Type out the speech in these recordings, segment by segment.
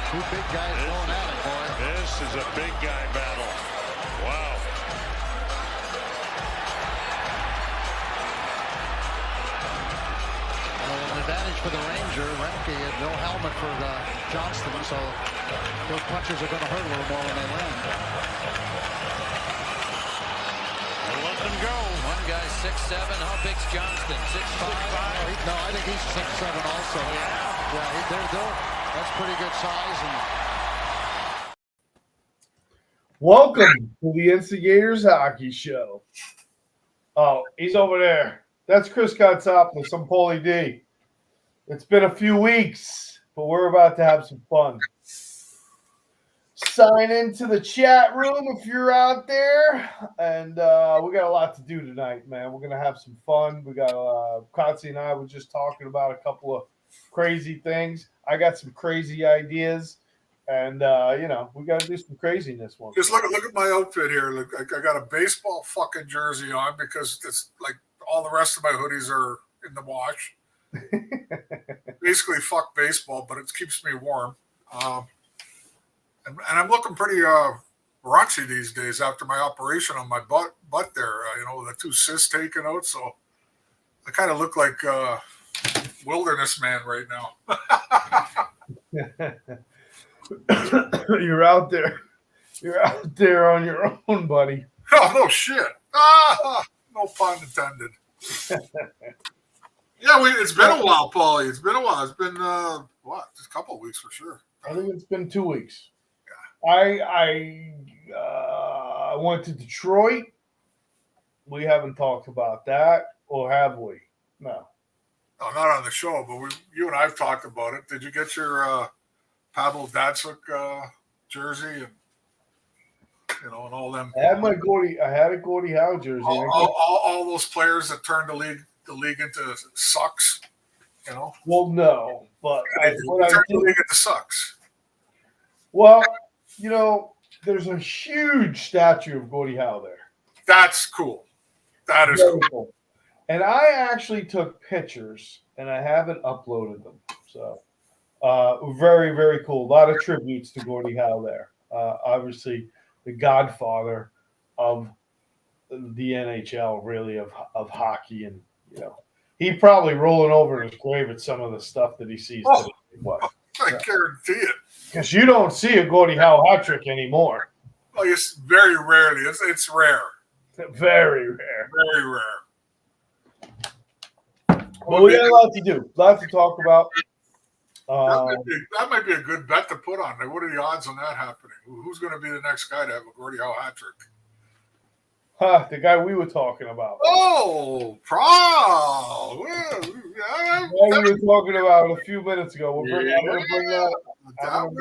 Two big guys going at it, boy. This is a big guy battle. Wow. An advantage for the Ranger. Remke had no helmet for Johnston, so those punches are going to hurt a little more when they land. They'll let them go. One guy 6'7". How big's Johnston? 6'5"? No, I think he's 6'7" also. Yeah, that's pretty good size. Welcome to the Instigators Hockey Show. Oh, he's over there. That's Chris Kotsopoulos. I'm Paulie D. It's been a few weeks, but we're about to have some fun. Sign into the chat room if you're out there. And we got a lot to do tonight, man. We're going to have some fun. We got Kotzi and I were just talking about a couple of crazy things. I got some crazy ideas. And, we got to do some craziness one. Just look at my outfit here. Look, I got a baseball fucking jersey on because it's like all the rest of my hoodies are in the wash. Basically, fuck baseball, but it keeps me warm. And I'm looking pretty raunchy these days after my operation on my butt there. The 2 cysts taken out, so I kind of look like wilderness man right now. You're out there. You're out there on your own, buddy. Oh, no shit. No pun intended. Yeah, it's been a while, Paulie. It's been a while. It's been, just a couple of weeks for sure. I think it's been 2 weeks. Yeah. I went to Detroit. We haven't talked about that, or have we? No. No, not on the show, but you and I have talked about it. Did you get your Pavel Datsyuk jersey and all them? I had a Gordie Howe jersey. All those players that turned the league into sucks. Well, no, but turned the league into sucks. Well, there's a huge statue of Gordie Howe there. That's cool. That is cool. And I actually took pictures, and I haven't uploaded them. So, very, very cool. A lot of tributes to Gordie Howe there. Obviously, the godfather of the NHL, really, of hockey. And, he probably rolling over in his grave at some of the stuff that he sees today. I guarantee it. Because you don't see a Gordie Howe hat trick anymore. Oh, it's very rarely. It's rare. Very rare. Very rare. Well, we got a lot to do. A lot to talk about. That might be a good bet to put on. What are the odds on that happening? Who's going to be the next guy to have a Gordie Howe hat trick? The guy we were talking about. Oh, Prowl. The guy we were talking about a few minutes ago. We'll bring that up.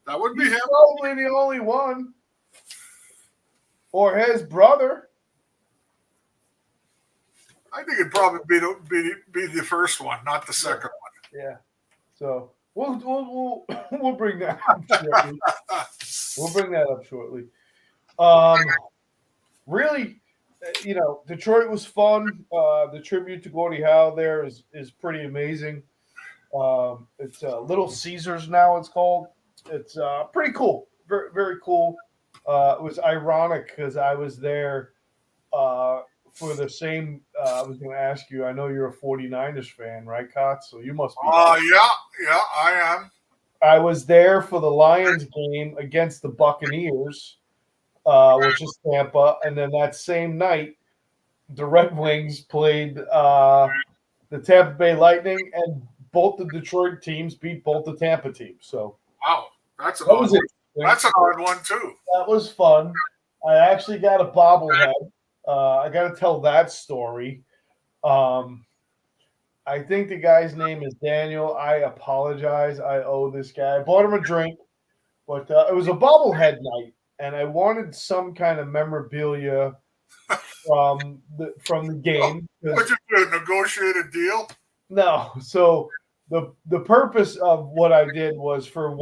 That would be him. Probably the only one. Or his brother. I think it'd probably be the first one, not the second one. Yeah. So we'll bring that up shortly. We'll bring that up shortly. Really, Detroit was fun. The tribute to Gordie Howe there is pretty amazing. It's Little Caesars now. It's called. It's pretty cool. Very, very cool. It was ironic because I was there for the same. I was going to ask you. I know you're a 49ers fan, right, Kotz? So you must be. Yeah, I am. I was there for the Lions game against the Buccaneers, which is Tampa, and then that same night, the Red Wings played the Tampa Bay Lightning, and both the Detroit teams beat both the Tampa teams. So wow, that's a hard one too. That was fun. I actually got a bobblehead. I got to tell that story. I think the guy's name is Daniel. I apologize. I owe this guy. I bought him a drink, but it was a bobblehead night, and I wanted some kind of memorabilia from the game. What you do? Negotiate a deal? No. So the purpose of what I did was for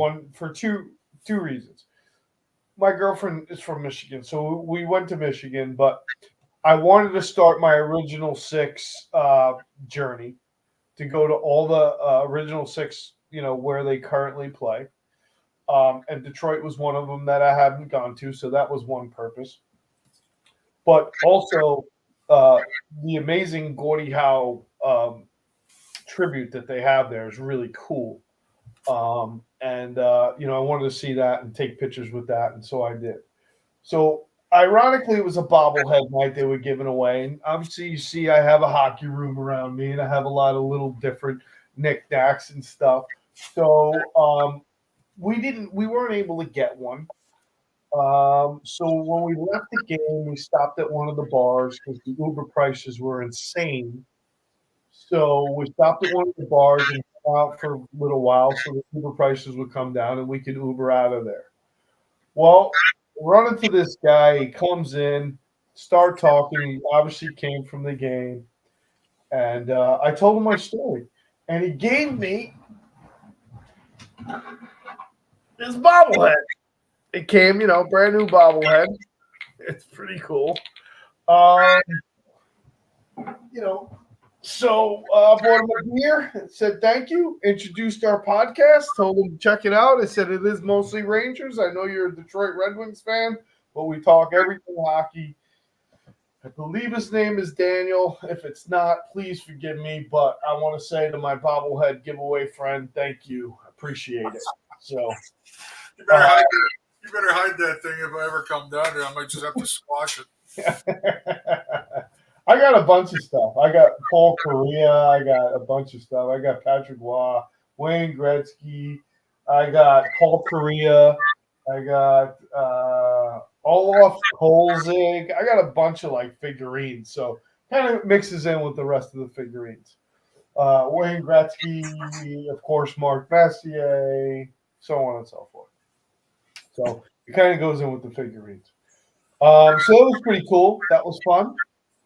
two reasons. My girlfriend is from Michigan, so we went to Michigan, but I wanted to start my original 6 journey to go to all the original 6, where they currently play. and Detroit was one of them that I haven't gone to, so that was one purpose. But also the amazing Gordie Howe tribute that they have there is really cool. I wanted to see that and take pictures with that, and so I did. So ironically, it was a bobblehead night they were giving away, and obviously you see I have a hockey room around me, and I have a lot of little different knickknacks and stuff. So we weren't able to get one. So when we left the game, we stopped at one of the bars because the Uber prices were insane. So we stopped at one of the bars and hung out for a little while so the Uber prices would come down and we could Uber out of there. Well, run into this guy. He comes in, start talking. He obviously came from the game. And I told him my story. And he gave me his bobblehead. It came, brand new bobblehead. It's pretty cool. So bought him a beer, said thank you, introduced our podcast, told him to check it out. I said it is mostly Rangers. I know you're a Detroit Red Wings fan, but we talk everything hockey. I believe his name is Daniel. If it's not, please forgive me, but I want to say to my bobblehead giveaway friend, thank you. Appreciate it. So You better hide that thing if I ever come down there. I might just have to squash it. I got a bunch of stuff. I got Paul Correa. I got a bunch of stuff. I got Patrick Waugh, Wayne Gretzky. I got Paul Correa. I got Olaf Kolzig. I got a bunch of figurines. So kind of mixes in with the rest of the figurines. Wayne Gretzky, of course, Mark Messier, so on and so forth. So it kind of goes in with the figurines. So it was pretty cool. That was fun.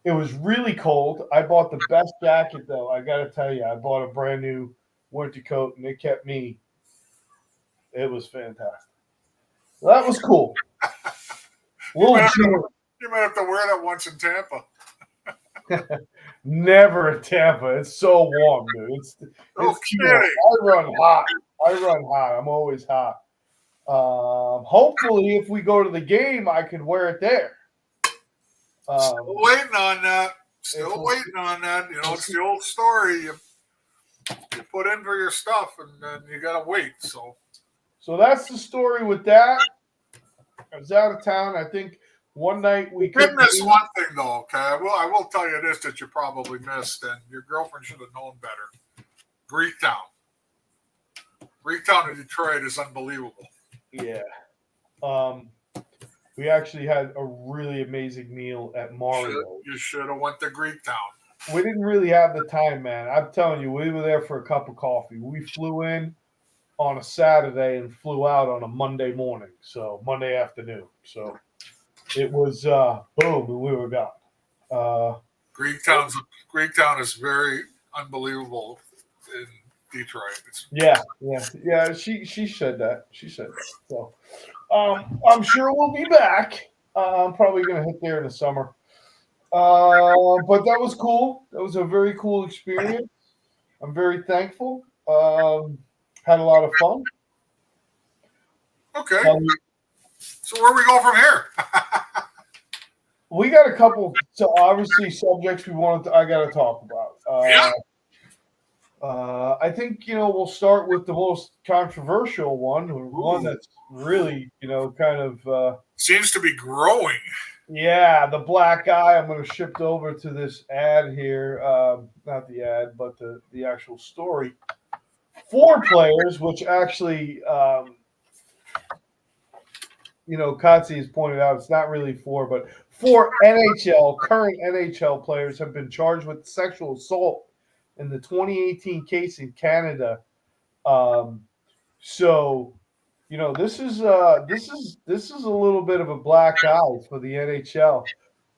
It was really cold. I bought the best jacket, though. I got to tell you, I bought a brand new winter coat, and it kept me. It was fantastic. So that was cool. You might have to wear that once in Tampa. Never in Tampa. It's so warm, dude. It's I run hot. I'm always hot. Hopefully, if we go to the game, I could wear it there. Still waiting on that. It's the old story. You put in for your stuff, and then you gotta wait. So that's the story with that. I was out of town. I think one night we did miss one thing, though. Okay, I will tell you this that you probably missed, and your girlfriend should have known better. Greektown in Detroit is unbelievable. Yeah. We actually had a really amazing meal at Mario. You should have went to Greektown. We didn't really have the time, man. I'm telling you, we were there for a cup of coffee. We flew in on a Saturday and flew out on a Monday morning, so Monday afternoon. So it was boom, and we were gone. Greektown is very unbelievable in Detroit. Yeah. She said that. So I'm sure we'll be back. I'm probably gonna hit there in the summer. But that was cool. That was a very cool experience. I'm very thankful. Had a lot of fun. Okay. So where we go from here? We got a couple, so obviously subjects I got to talk about. Yeah. I think we'll start with the most controversial one that's really kind of seems to be growing. Yeah, the black eye. I'm going to shift over to this ad here, not the ad, but the actual story. 4 players, which actually, Kotze has pointed out, it's not really 4, but 4 current NHL players have been charged with sexual assault in the 2018 case in Canada. So, this is a little bit of a black eye for the NHL.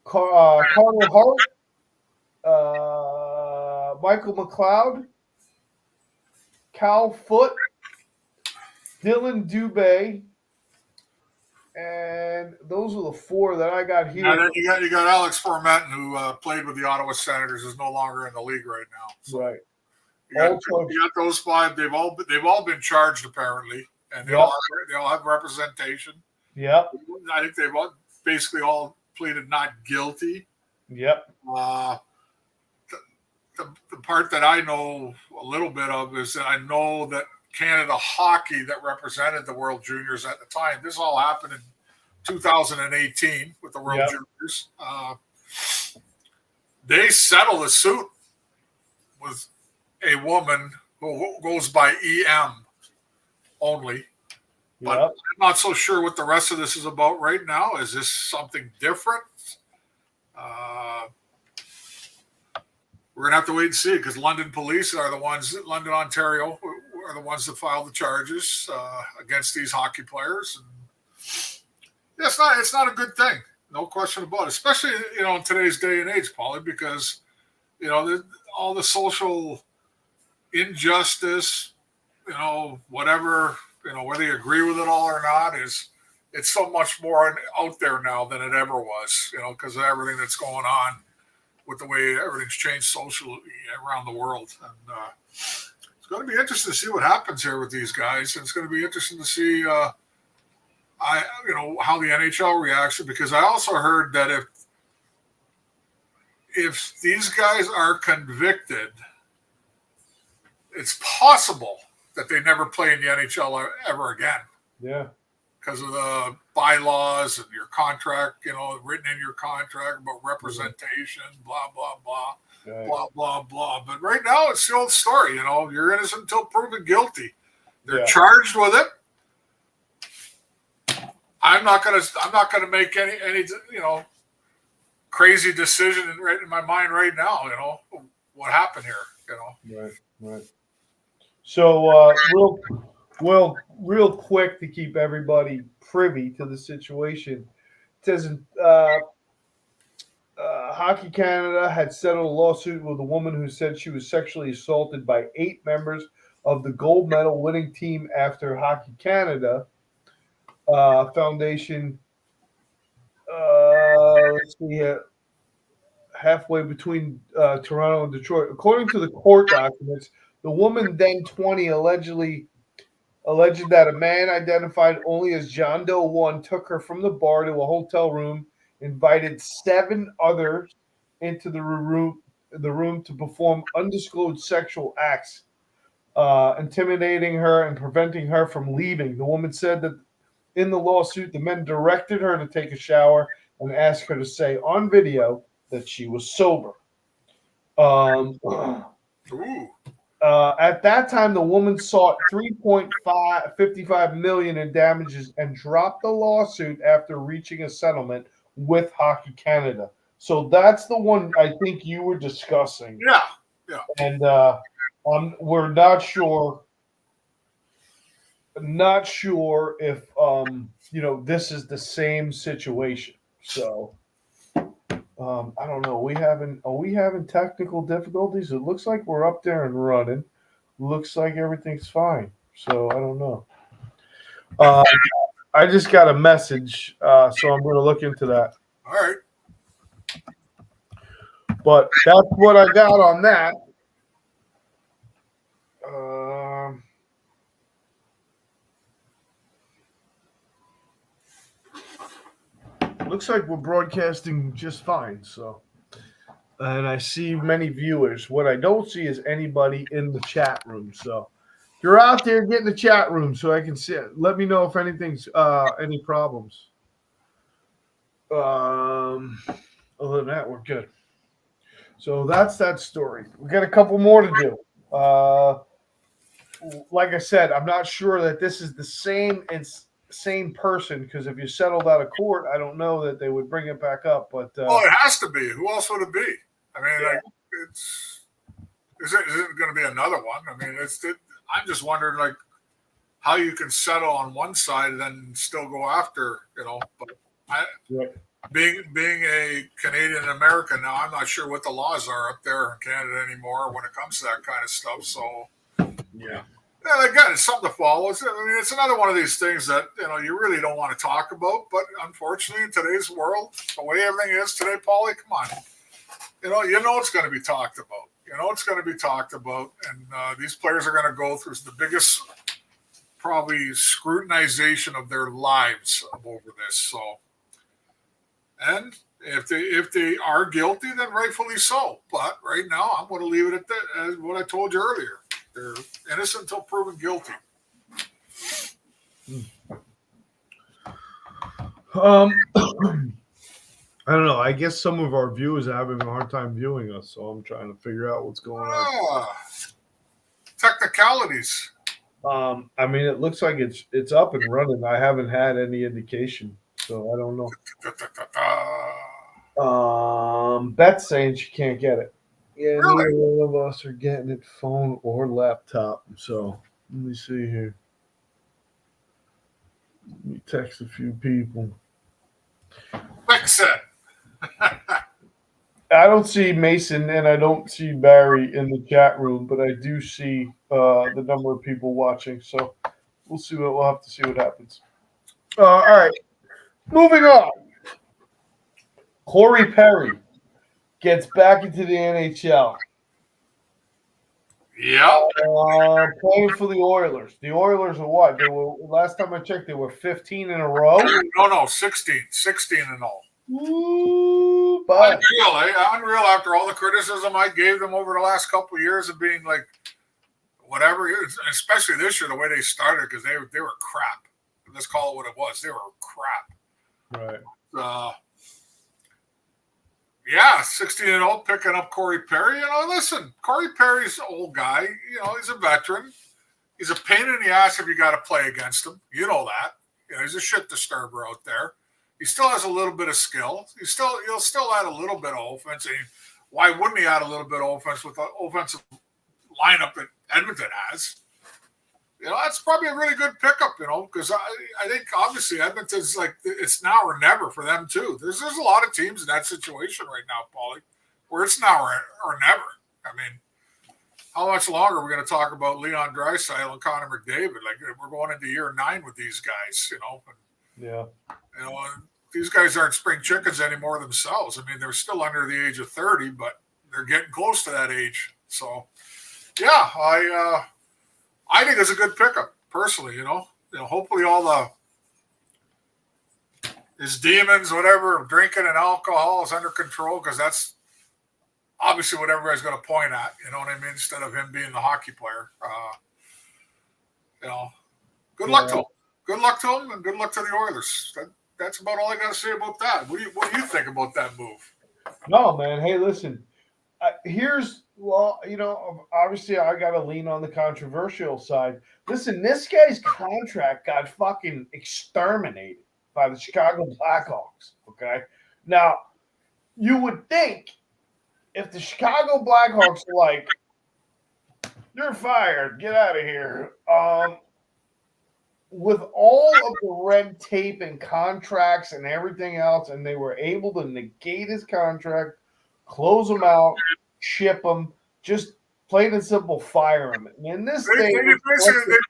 Carter Hart, Michael McLeod, Cal Foote, Dylan Dubé, and those are the 4 that I got here. And then you got Alex Formenton, who played with the Ottawa Senators, is no longer in the league right now. So right. You got those 5. They've all been charged apparently. and Yep. they all have representation. Yep. I think they've basically all pleaded not guilty. Yep. The part that I know a little bit of is that I know that Canada Hockey that represented the World Juniors at the time. This all happened in 2018 with the World Juniors. They settled a suit with a woman who goes by EM only. But I'm not so sure what the rest of this is about right now. Is this something different? We're going to have to wait and see because London police are the ones, London, Ontario, are the ones that filed the charges against these hockey players. And it's not a good thing. No question about it, especially, in today's day and age, Paulie, because, all the social injustice, whatever, whether you agree with it all or not, it's so much more out there now than it ever was, because of everything that's going on with the way everything's changed socially around the world. And it's going to be interesting to see what happens here with these guys. And it's going to be interesting to see, how the NHL reacts, because I also heard that if these guys are convicted, it's possible that they never play in the NHL ever again. Yeah. Because of the bylaws and your contract, written in your contract about representation, blah, blah, blah, blah, blah, blah. But right now, it's the old story, you're innocent until proven guilty. They're charged with it. I'm not gonna make any crazy decision right in my mind right now, what happened here, Right. So real quick to keep everybody privy to the situation. It says Hockey Canada had settled a lawsuit with a woman who said she was sexually assaulted by 8 members of the gold medal winning team after Hockey Canada Foundation. Let's see here. Halfway between Toronto and Detroit. According to the court documents, the woman, then 20, alleged that a man identified only as John Doe 1 took her from the bar to a hotel room, invited 7 others into the room to perform undisclosed sexual acts, intimidating her and preventing her from leaving. The woman said that in the lawsuit, the men directed her to take a shower and asked her to say on video that she was sober. At that time, the woman sought $3.55 million in damages and dropped the lawsuit after reaching a settlement with Hockey Canada. So that's the one I think you were discussing. Yeah. And we're not sure if this is the same situation. So I don't know. Are we having technical difficulties? It looks like we're up there and running. Looks like everything's fine. So I don't know. I just got a message, so I'm going to look into that. All right. But that's what I got on that. Looks like we're broadcasting just fine. So, and I see many viewers. What I don't see is anybody in the chat room. So, if you're out there, get in the chat room so I can see it. Let me know if anything's any problems. Other than that, we're good. So that's that story. We got a couple more to do. Like I said, I'm not sure that this is the same person, because if you settled out of court, I don't know that they would bring it back up. But it has to be. Who else would it be? I mean, is it going to be another one? I mean, I'm just wondering, how you can settle on one side and then still go after, But being a Canadian American now, I'm not sure what the laws are up there in Canada anymore when it comes to that kind of stuff. So, yeah, again, it's something to follow. It's another one of these things that you really don't want to talk about. But unfortunately, in today's world, the way everything is today, Paulie, come on, it's going to be talked about. It's going to be talked about, and these players are going to go through the biggest probably scrutinization of their lives over this. So, and if they are guilty, then rightfully so. But right now, I'm going to leave it at that, as what I told you earlier. They're innocent until proven guilty. I don't know. I guess some of our viewers are having a hard time viewing us, so I'm trying to figure out what's going on. Technicalities. I mean, it looks like it's up and running. I haven't had any indication, so I don't know. Beth's saying she can't get it. Yeah, Really? neither one of us are getting it, phone or laptop. So let me see here. Let me text a few people. Fix it. I don't see Mason and I don't see Barry in the chat room, but I do see the number of people watching. So we'll have to see what happens. All right, moving on. Corey Perry gets back into the NHL. Yeah. Playing for the Oilers. The Oilers are what? They were last time I checked. They were 15 in a row. No, 16 and all. Ooh, but Unreal after all the criticism I gave them over the last couple of years of being like whatever, especially this year, the way they started, because they were crap. Let's call it what it was. They were crap. Right. Yeah, 16-0, picking up Corey Perry. Listen, Corey Perry's an old guy. He's a veteran. He's a pain in the ass if you got to play against him. You know that. He's a shit disturber out there. He still has a little bit of skill. He'll still add a little bit of offense. Why wouldn't he add a little bit of offense with the offensive lineup that Edmonton has? That's probably a really good pickup, because I think obviously Edmonton's like it's now or never for them too. There's a lot of teams in that situation right now, Paulie, where it's now or never. I mean, how much longer are we going to talk about Leon Draisaitl and Connor McDavid? Like we're going into year 9 with these guys, Yeah. These guys aren't spring chickens anymore themselves. I mean, they're still under the age of 30, but they're getting close to that age. So, yeah, I think it's a good pickup, personally. Hopefully all his demons, whatever, drinking and alcohol is under control, because that's obviously what everybody's going to point at. You know what I mean? Instead of him being the hockey player. Good luck to him. Good luck to him, and good luck to the Oilers. That's about all I got to say about that. What do you think about that move? No, man. Hey, listen. Obviously I got to lean on the controversial side. Listen, this guy's contract got fucking exterminated by the Chicago Blackhawks. Okay, now you would think if the Chicago Blackhawks are like, "You're fired, get out of here," with all of the red tape and contracts and everything else, and they were able to negate his contract, close him out, ship him, just plain and simple fire him. And in this they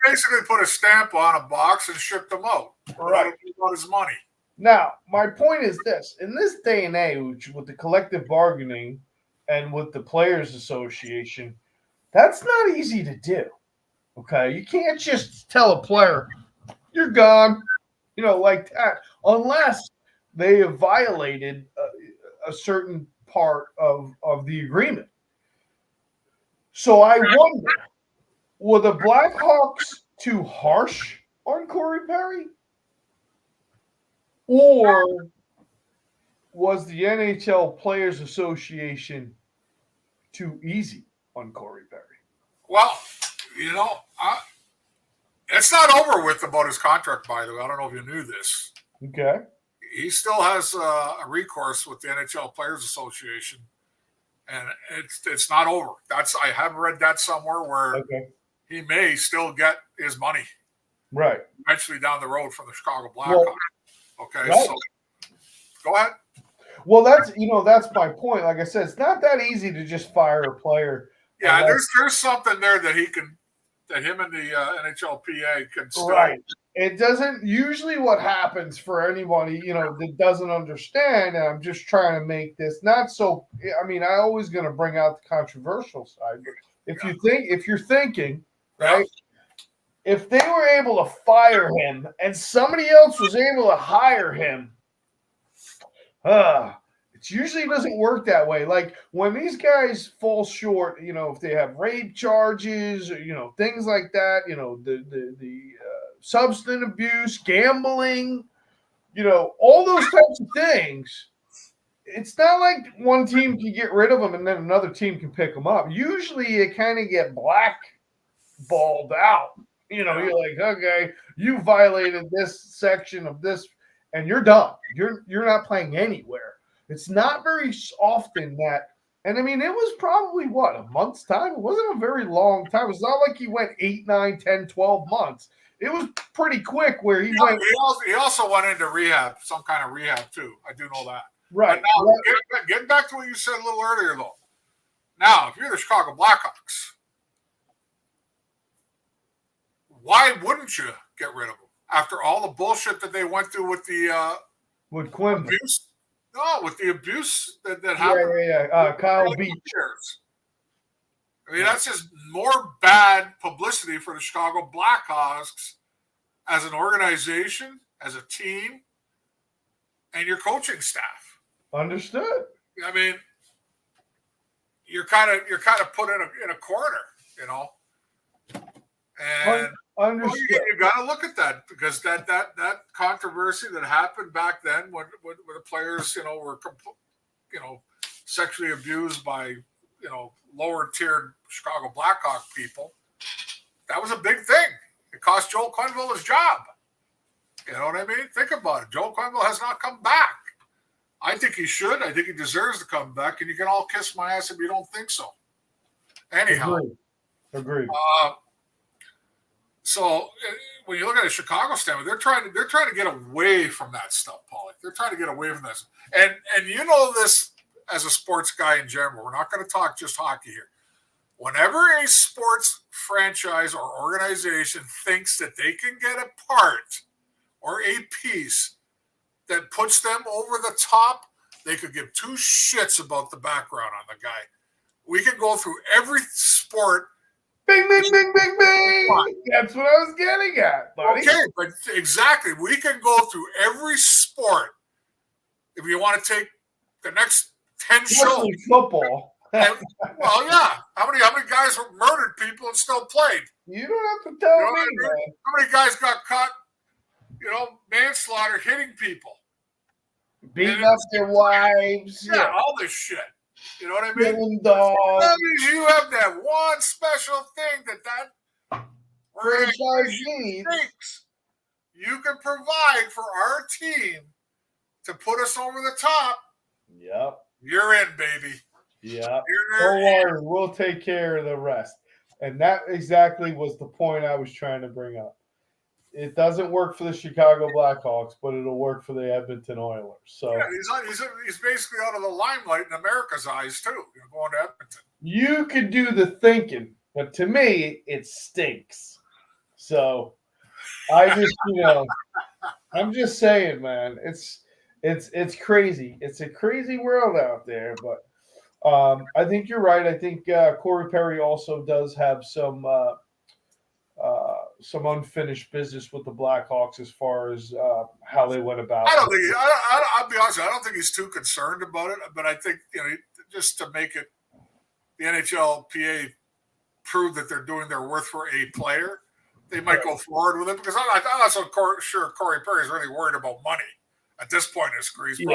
basically put a stamp on a box and shipped him out. Right. About his money. Now, my point is this. In this day and age, with the collective bargaining and with the Players Association, that's not easy to do. Okay? You can't just tell a player, you're gone, like that, unless they have violated a certain part of the agreement. So I wonder, were the Blackhawks too harsh on Corey Perry? Or was the NHL Players Association too easy on Corey Perry? Well, it's not over with about his contract, by the way. I don't know if you knew this. Okay. He still has a recourse with the NHL Players Association, and it's not over. I have read that somewhere where he may still get his money, right, eventually down the road from the Chicago Blackhawks. Okay, right. So go ahead. Well, that's my point. Like I said, it's not that easy to just fire a player. Yeah, there's something there that him and the NHLPA can still. Right. It doesn't usually what happens for anybody, that doesn't understand. And I'm just trying to make this not so. I mean, I always going to bring out the controversial side. But if you're thinking, right, if they were able to fire him and somebody else was able to hire him, it usually doesn't work that way. Like when these guys fall short, if they have rape charges, or, things like that, the substance abuse, gambling, all those types of things. It's not like one team can get rid of them and then another team can pick them up. Usually you kind of get blackballed out. You're like, okay, you violated this section of this and you're done. You're not playing anywhere. It's not very often that, and I mean, it was probably a month's time? It wasn't a very long time. It's not like he went 8, 9, 10, 12 months. It was pretty quick where he went. He also went into rehab, some kind of rehab too. I do know that. Right. Now, getting back to what you said a little earlier, though. Now, if you're the Chicago Blackhawks, why wouldn't you get rid of him after all the bullshit that they went through with the with Quinn abuse? No, with the abuse that happened. Yeah. Kyle Beach. I mean, that's just more bad publicity for the Chicago Blackhawks as an organization, as a team, and your coaching staff. Understood. I mean, you're kind of put in a corner, and understood. You got to look at that because that controversy that happened back then when the players were sexually abused by lower tiered Chicago Blackhawk people, that was a big thing. It cost Joel Quenneville his job. You know what I mean? Think about it. Joel Quenneville has not come back. I think he should. I think he deserves to come back, and you can all kiss my ass if you don't think so. Anyhow. Agreed. So when you look at a Chicago standpoint, they're trying to get away from that stuff, Paulie. They're trying to get away from this. And you know this as a sports guy in general. We're not going to talk just hockey here. Whenever a sports franchise or organization thinks that they can get a part or a piece that puts them over the top, they could give two shits about the background on the guy. We can go through every sport. Bing, bing, bing, bing, bing. That's what I was getting at, buddy. Okay, but exactly. We can go through every sport. If you want to take the next 10 shows. Football. Well, yeah. How many guys murdered people and still played? You don't have to tell me, man. How many guys got caught, manslaughter, hitting people? Beating up their wives. Yeah, all this shit. You know what I mean? That means you have that one special thing that franchise thinks you can provide for our team to put us over the top. Yep. You're in, baby. Yep. Don't worry, we'll take care of the rest. And that exactly was the point I was trying to bring up. It doesn't work for the Chicago Blackhawks, but it'll work for the Edmonton Oilers. So yeah, he's basically out of the limelight in America's eyes too. Going to Edmonton. You could do the thinking, but to me, it stinks. So I just, I'm just saying, man, it's crazy. It's a crazy world out there, but I think you're right. I think Corey Perry also does have some unfinished business with the Blackhawks as far as how they went about. I'll be honest. I don't think he's too concerned about it. But I think just to make it, the NHLPA prove that they're doing their worth for a player, they might go forward with it because I'm not so sure Corey Perry's really worried about money at this point in his career. He's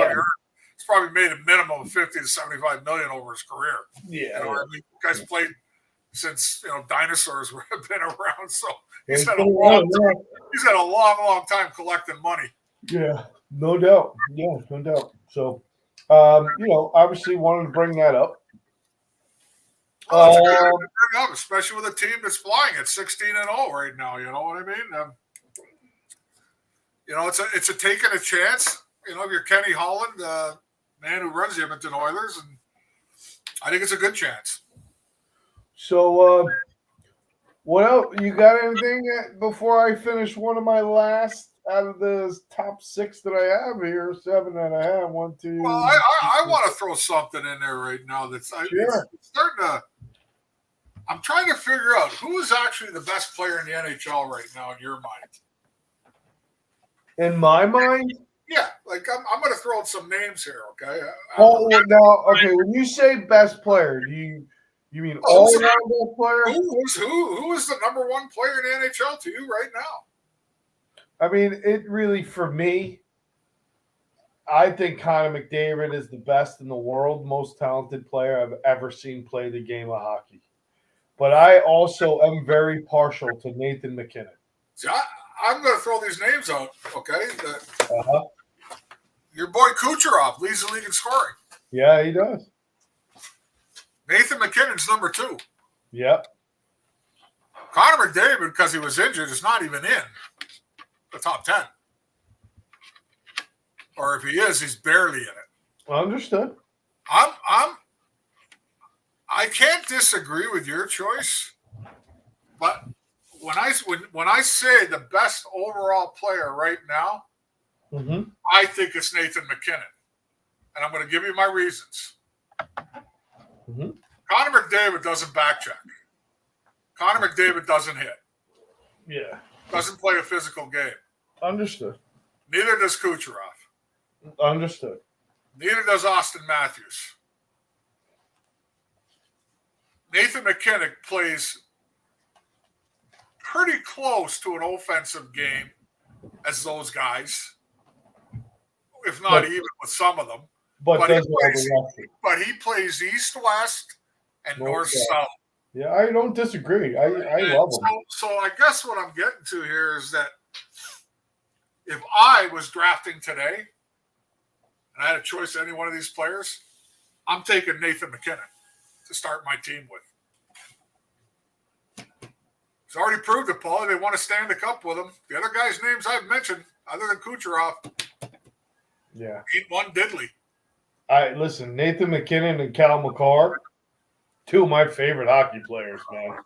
probably made a minimum of $50 to $75 million over his career. Yeah, I mean, guys played since dinosaurs have been around, so he's had a long time collecting money. Yeah, no doubt. Yeah, no doubt. So, obviously wanted to bring that up. Especially with a team that's flying at 16-0 right now. You know what I mean? It's a taking a chance. If you're Kenny Holland, the man who runs the Edmonton Oilers, and I think it's a good chance. So, what else? You got anything before I finish one of my last out of the top 6 that I have here? 7 that I have. 1, 2. Well, I want to throw something in there right now that's sure. it's starting to. I'm trying to figure out who is actually the best player in the NHL right now in your mind. In my mind, Yeah, like I'm going to throw out some names here, okay? okay. When you say best player, do you mean all around best player? Who is the number one player in the NHL to you right now? I mean, it really, for me, I think Connor McDavid is the best in the world, most talented player I've ever seen play the game of hockey. But I also am very partial to Nathan McKinnon. See, I'm going to throw these names out, okay? Uh-huh. Your boy Kucherov leads the league in scoring. Yeah, he does. Nathan McKinnon's number 2. Yep. Connor McDavid, because he was injured, is not even in the top 10. Or if he is, he's barely in it. Understood. I can't disagree with your choice, but when I say the best overall player right now, I think it's Nathan McKinnon, and I'm going to give you my reasons. Connor McDavid doesn't backcheck. Connor McDavid doesn't hit. Yeah. Doesn't play a physical game. Understood. Neither does Kucherov. Understood. Neither does Austin Matthews. Nathan McKinnon plays pretty close to an offensive game as those guys, if not even with some of them. But he plays east-west and north-south. Yeah, I don't disagree. I love him. So I guess what I'm getting to here is that if I was drafting today and I had a choice of any one of these players, I'm taking Nathan McKinnon to start my team with. He's already proved it, Paul. They want to stand the cup with him. The other guys' names I've mentioned, other than Kucherov, ain't one diddly. Listen, Nathan McKinnon and Cal McCarr, 2 of my favorite hockey players, man.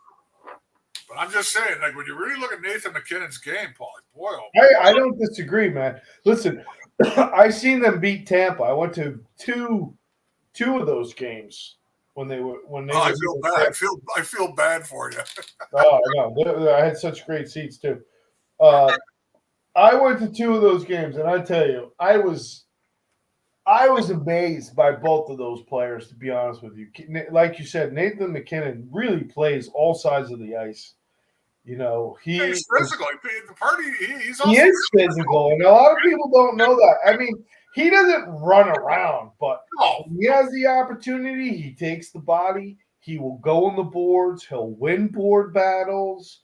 But I'm just saying, like, when you really look at Nathan McKinnon's game, Paul, boy, I don't disagree, man. Listen, I seen them beat Tampa. I went to two of those games when they were I feel bad. I feel bad for you. Oh no, I had such great seats too. I went to 2 of those games, and I tell you, I was amazed by both of those players, to be honest with you. Like you said, Nathan McKinnon really plays all sides of the ice. You know, he's physical. He is physical, and a lot of people don't know that. I mean, he doesn't run around, but when he has the opportunity, he takes the body. He will go on the boards. He'll win board battles.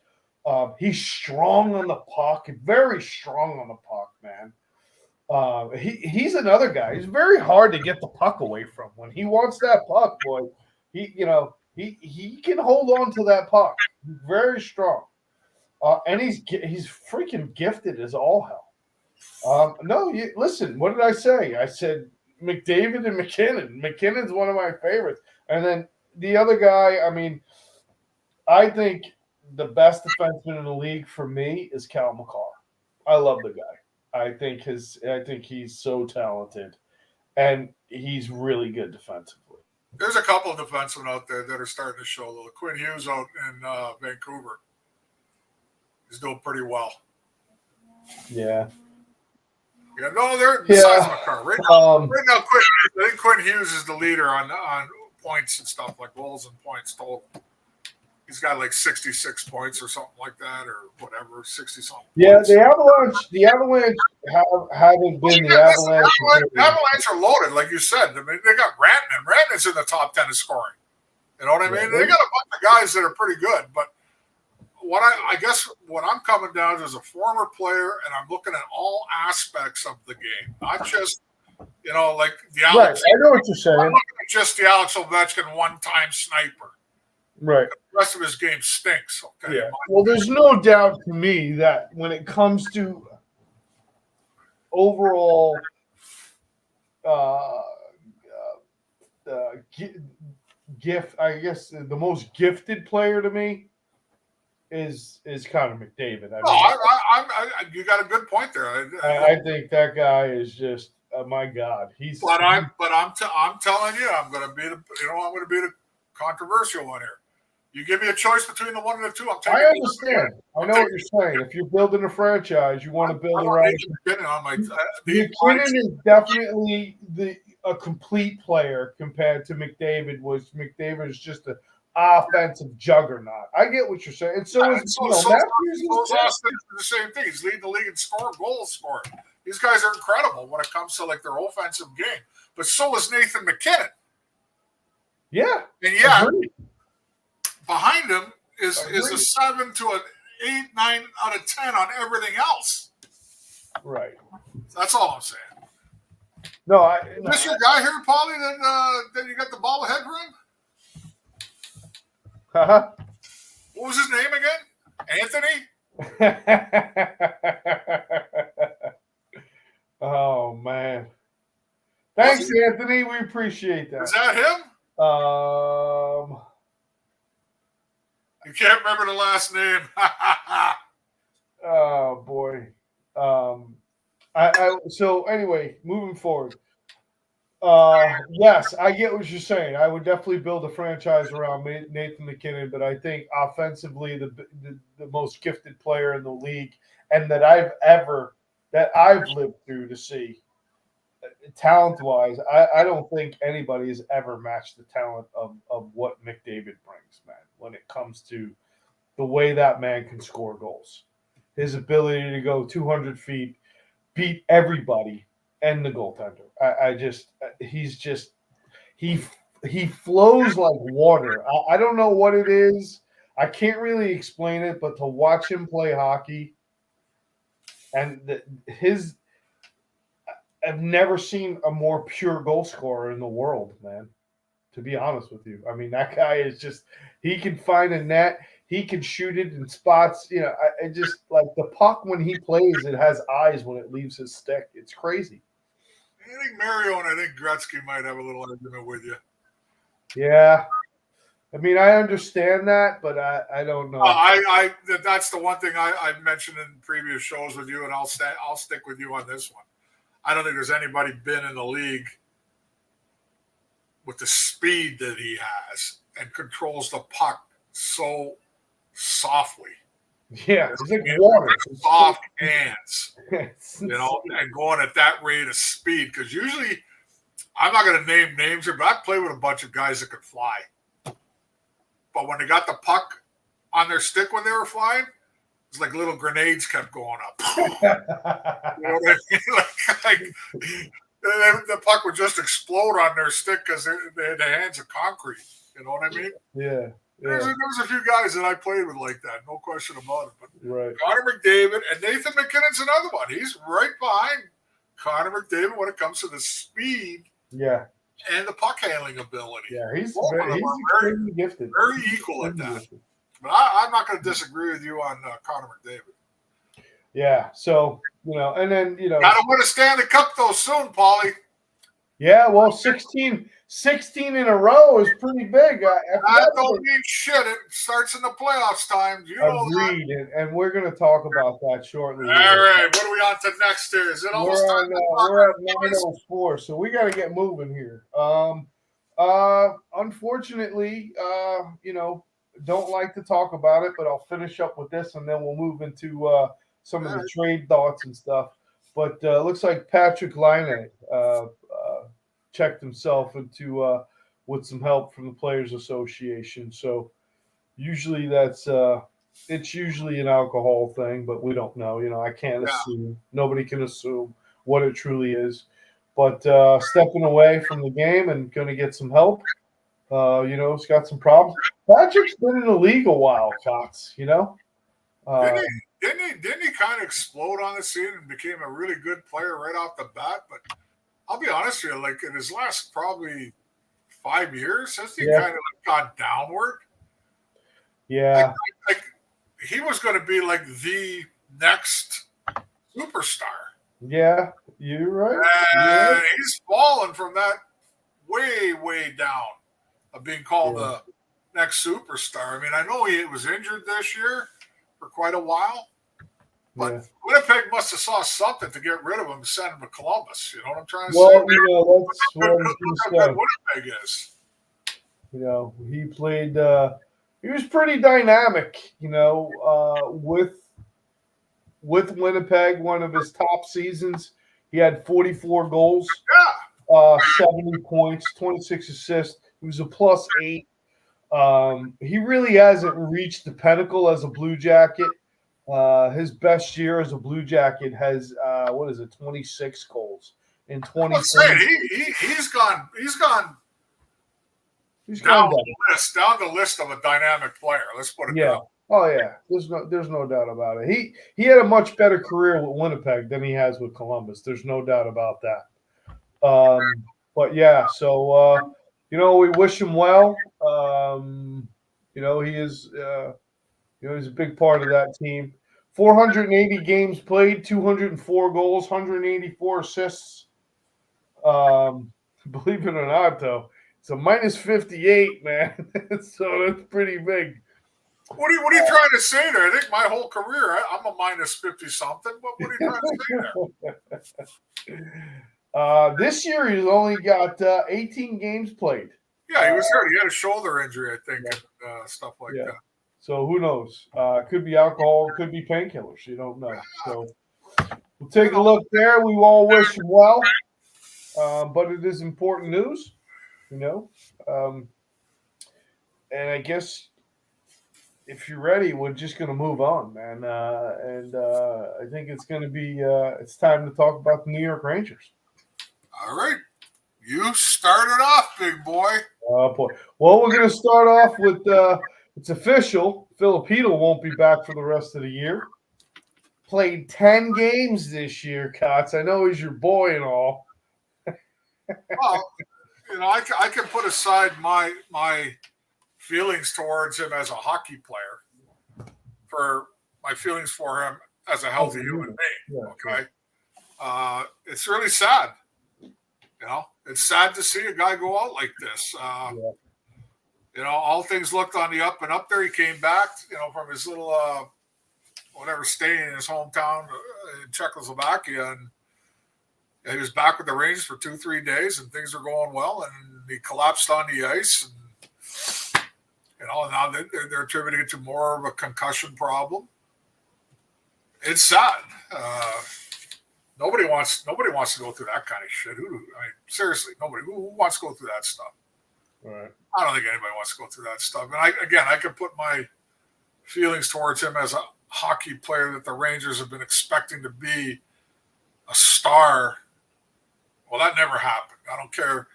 He's strong on the puck, very strong on the puck, man. He's another guy. He's very hard to get the puck away from. When he wants that puck, boy, he can hold on to that puck. He's very strong, and he's freaking gifted as all hell. Listen, what did I say? I said McDavid and McKinnon. McKinnon's one of my favorites, and then the other guy. I mean, I think the best defenseman in the league for me is Cal McCarr. I love the guy. I think he's so talented, and he's really good defensively. There's a couple of defensemen out there that are starting to show a little. Quinn Hughes out in Vancouver is doing pretty well. Yeah. Yeah, no, they're besides McCarr. Right now, I think Quinn Hughes is the leader on points and stuff, like goals and points total. He's got like 66 points or something like that, or whatever, 60-something. Yeah, points. The Avalanche haven't been the Avalanche. The Avalanche are loaded, like you said. I mean, they got Rantanen. Rantanen's in the top 10 of scoring. You know what I mean? They got a bunch of guys that are pretty good, but I guess what I'm coming down to is a former player, and I'm looking at all aspects of the game, not just, like the Alex. Right, I know what you're saying. I'm looking at just the Alex Ovechkin one-time sniper. Right. The rest of his game stinks. Okay. Yeah. Well, there's no doubt to me that when it comes to overall gift, I guess the most gifted player to me is Connor McDavid. You got a good point there. I think that guy is just my God. I'm telling you, I'm going to be the controversial one here. You give me a choice between the one and the two. I'm taking. I understand. I know what you're saying. If you're building a franchise, you want to build around. McKinnon is definitely a complete player compared to McDavid. McDavid is just an offensive juggernaut. I get what you're saying, and so is Matthews. The same thing. He's leading the league in goal scoring. These guys are incredible when it comes to like their offensive game. But so is Nathan McKinnon. Yeah, and behind him is a 7 to an 8, 9 out of 10 on everything else. Right. That's all I'm saying. No, is this your guy here, Paulie? That you got the bobblehead for him? What was his name again? Anthony. Oh man! Thanks, Anthony. We appreciate that. Is that him? You can't remember the last name. Oh boy. So anyway, moving forward. Yes, I get what you're saying. I would definitely build a franchise around Nathan McKinnon, but I think offensively the most gifted player in the league, and that I've lived through to see, talent-wise, I don't think anybody has ever matched the talent of what McDavid brings, man, when it comes to the way that man can score goals. His ability to go 200 feet, beat everybody, and the goaltender. He flows like water. I don't know what it is. I can't really explain it, but to watch him play hockey and I've never seen a more pure goal scorer in the world, man, to be honest with you. I mean, that guy is just, he can find a net. He can shoot it in spots. You know, I just like the puck when he plays, it has eyes when it leaves his stick. It's crazy. I think Mario and I think Gretzky might have a little argument with you. Yeah. I mean, I understand that, but I don't know. That's the one thing I mentioned in previous shows with you, and I'll stick with you on this one. I don't think there's anybody been in the league with the speed that he has and controls the puck so softly. Yeah, it's like water. Soft hands, and going at that rate of speed. Because usually, I'm not going to name names here, but I play with a bunch of guys that could fly. But when they got the puck on their stick when they were flying, it's like little grenades kept going up. You know what I mean? The puck would just explode on their stick because they had the hands of concrete. You know what I mean? Yeah. There's a few guys that I played with like that, no question about it. But right. Connor McDavid and Nathan McKinnon's another one. He's right behind Connor McDavid when it comes to the speed. Yeah. And the puck handling ability. Yeah, he's very gifted. Very equal at that. Gifted. But I'm not going to disagree with you on Connor McDavid. Yeah, so, and then, got to win a Stanley Cup, though, soon, Paulie. Yeah, well, 16 in a row is pretty big. That don't mean shit. It starts in the playoffs time. You know agreed, and we're going to talk about that shortly. All right, what are we on to next here? Is it almost time? We're at 9:04, so we got to get moving here. Unfortunately, don't like to talk about it, but I'll finish up with this, and then we'll move into some of the trade thoughts and stuff. But looks like Patrick Laine checked himself into with some help from the Players Association. So usually it's usually an alcohol thing, but we don't know. I can't assume. Nobody can assume what it truly is. But stepping away from the game and going to get some help. He's got some problems. Patrick's been in the league a while, Cots. Didn't he kind of explode on the scene and became a really good player right off the bat? But I'll be honest with you, like in his last probably 5 years, has he kind of gone downward? Yeah. Like he was going to be like the next superstar. Yeah, you're right. And he's fallen from that way, way down of being called the next superstar. I mean, I know he was injured this year for quite a while, but Winnipeg must have saw something to get rid of him and send him to Columbus. You know what I'm trying to say? That's what I was going to say. Winnipeg is. He played he was pretty dynamic, with Winnipeg, one of his top seasons. He had 44 goals, Yeah. 70 points, 26 assists. He was a +8. He really hasn't reached the pinnacle as a Blue Jacket. His best year as a Blue Jacket has 26 goals in I'm 2020. saying he's gone He's down gone the list of a dynamic player. Let's put it Yeah. that way. Oh yeah. There's no doubt about it. He had a much better career with Winnipeg than he has with Columbus. There's no doubt about that. But yeah, so we wish him well. He is he's a big part of that team. 480 games played, 204 goals, 184 assists. Believe it or not, though, it's a -58, man. So that's pretty big. What are you trying to say there? I think my whole career, I'm a -50 something. But what are you trying to say there? This year he's only got 18 games played. Yeah, he was hurt. He had a shoulder injury, I think, and stuff like that. So who knows? Could be alcohol, could be painkillers. You don't know. So we'll take a look there. We all wish him well, but it is important news, and I guess if you're ready, we're just going to move on, man. I think it's going to be it's time to talk about the New York Rangers. All right. You started off, big boy. Boy. Well, we're going to start off with it's official. Filipino won't be back for the rest of the year. Played 10 games this year, Cots. I know he's your boy and all. Well, I can put aside my feelings towards him as a hockey player for my feelings for him as a healthy human being. Okay. It's really sad. It's sad to see a guy go out like this. All things looked on the up and up there. He came back, from his little, staying in his hometown in Czechoslovakia. And he was back with the Rangers for 2-3 days and things were going well. And he collapsed on the ice. And, now they're attributing it to more of a concussion problem. It's sad. Nobody wants to go through that kind of shit. Seriously, nobody. Who wants to go through that stuff? Right. I don't think anybody wants to go through that stuff. And I can put my feelings towards him as a hockey player that the Rangers have been expecting to be a star. Well, that never happened. I don't care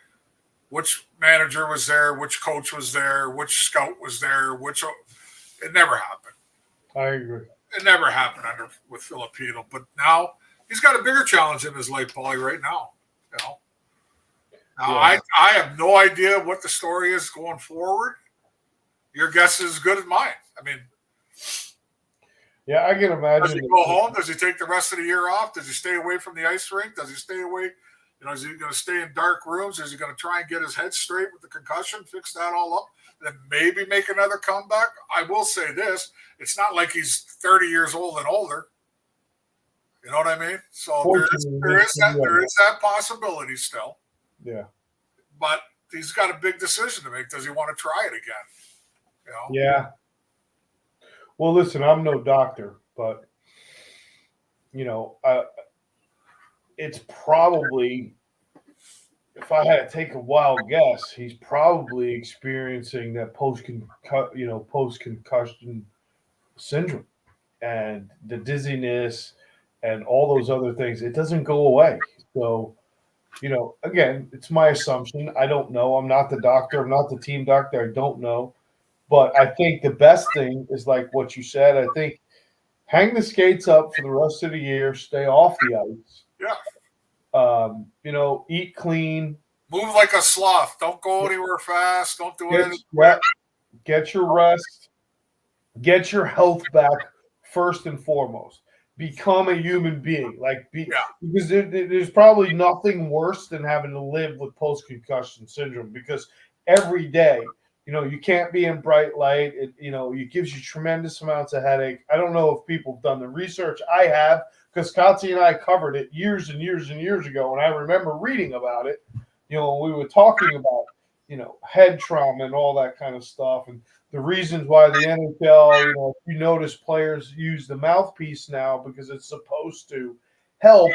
which manager was there, which coach was there, which scout was there, it never happened. I agree. It never happened with Filipino. But now he's got a bigger challenge in his life, Paulie, right now. Now, I have no idea what the story is going forward. Your guess is as good as mine. Yeah, I can imagine. Does he go home? Does he take the rest of the year off? Does he stay away from the ice rink? Does he stay away? Is he going to stay in dark rooms? Is he going to try and get his head straight with the concussion, fix that all up, then maybe make another comeback? I will say this. It's not like he's 30 years old and older. You know what I mean? So there is that possibility still. Yeah. But he's got a big decision to make. Does he want to try it again? Yeah. Well, listen, I'm no doctor, but it's probably, if I had to take a wild guess, he's probably experiencing that post-concussion syndrome and the dizziness and all those other things. It doesn't go away. So, again, it's my assumption. I don't know. I'm not the doctor. I'm not the team doctor. I don't know. But I think the best thing is like what you said. I think hang the skates up for the rest of the year. Stay off the ice. Yeah. Eat clean. Move like a sloth. Don't go anywhere fast. Don't do anything. Get your rest. Get your health back first and foremost. Become a human being. Because there's probably nothing worse than having to live with post-concussion syndrome, because every day, you can't be in bright light. It gives you tremendous amounts of headache. I don't know if people have done the research. I have, because Katsi and I covered it years and years and years ago, and I remember reading about it. When we were talking about head trauma and all that kind of stuff. And the reasons why the NHL, if you notice players use the mouthpiece now because it's supposed to help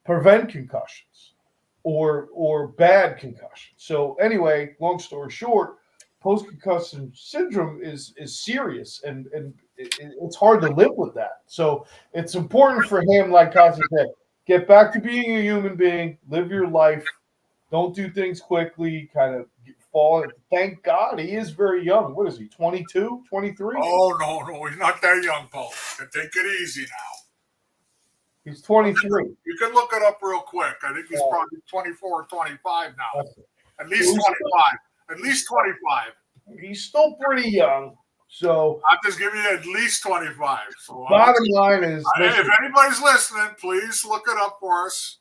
prevent concussions or bad concussions. So anyway, long story short, post-concussion syndrome is serious and it's hard to live with that. So it's important for him, like Kazi said, get back to being a human being, live your life, don't do things quickly, kind of fall. Thank God he is very young. What is he, 22, 23? Oh, no, he's not that young, Paul. Take it easy now. He's 23. You can look it up real quick. I think he's probably 24 or 25 now. At least 25. At least 25. He's still pretty young. So I'm just giving you at least 25. So bottom line is, if anybody's listening, please look it up for us.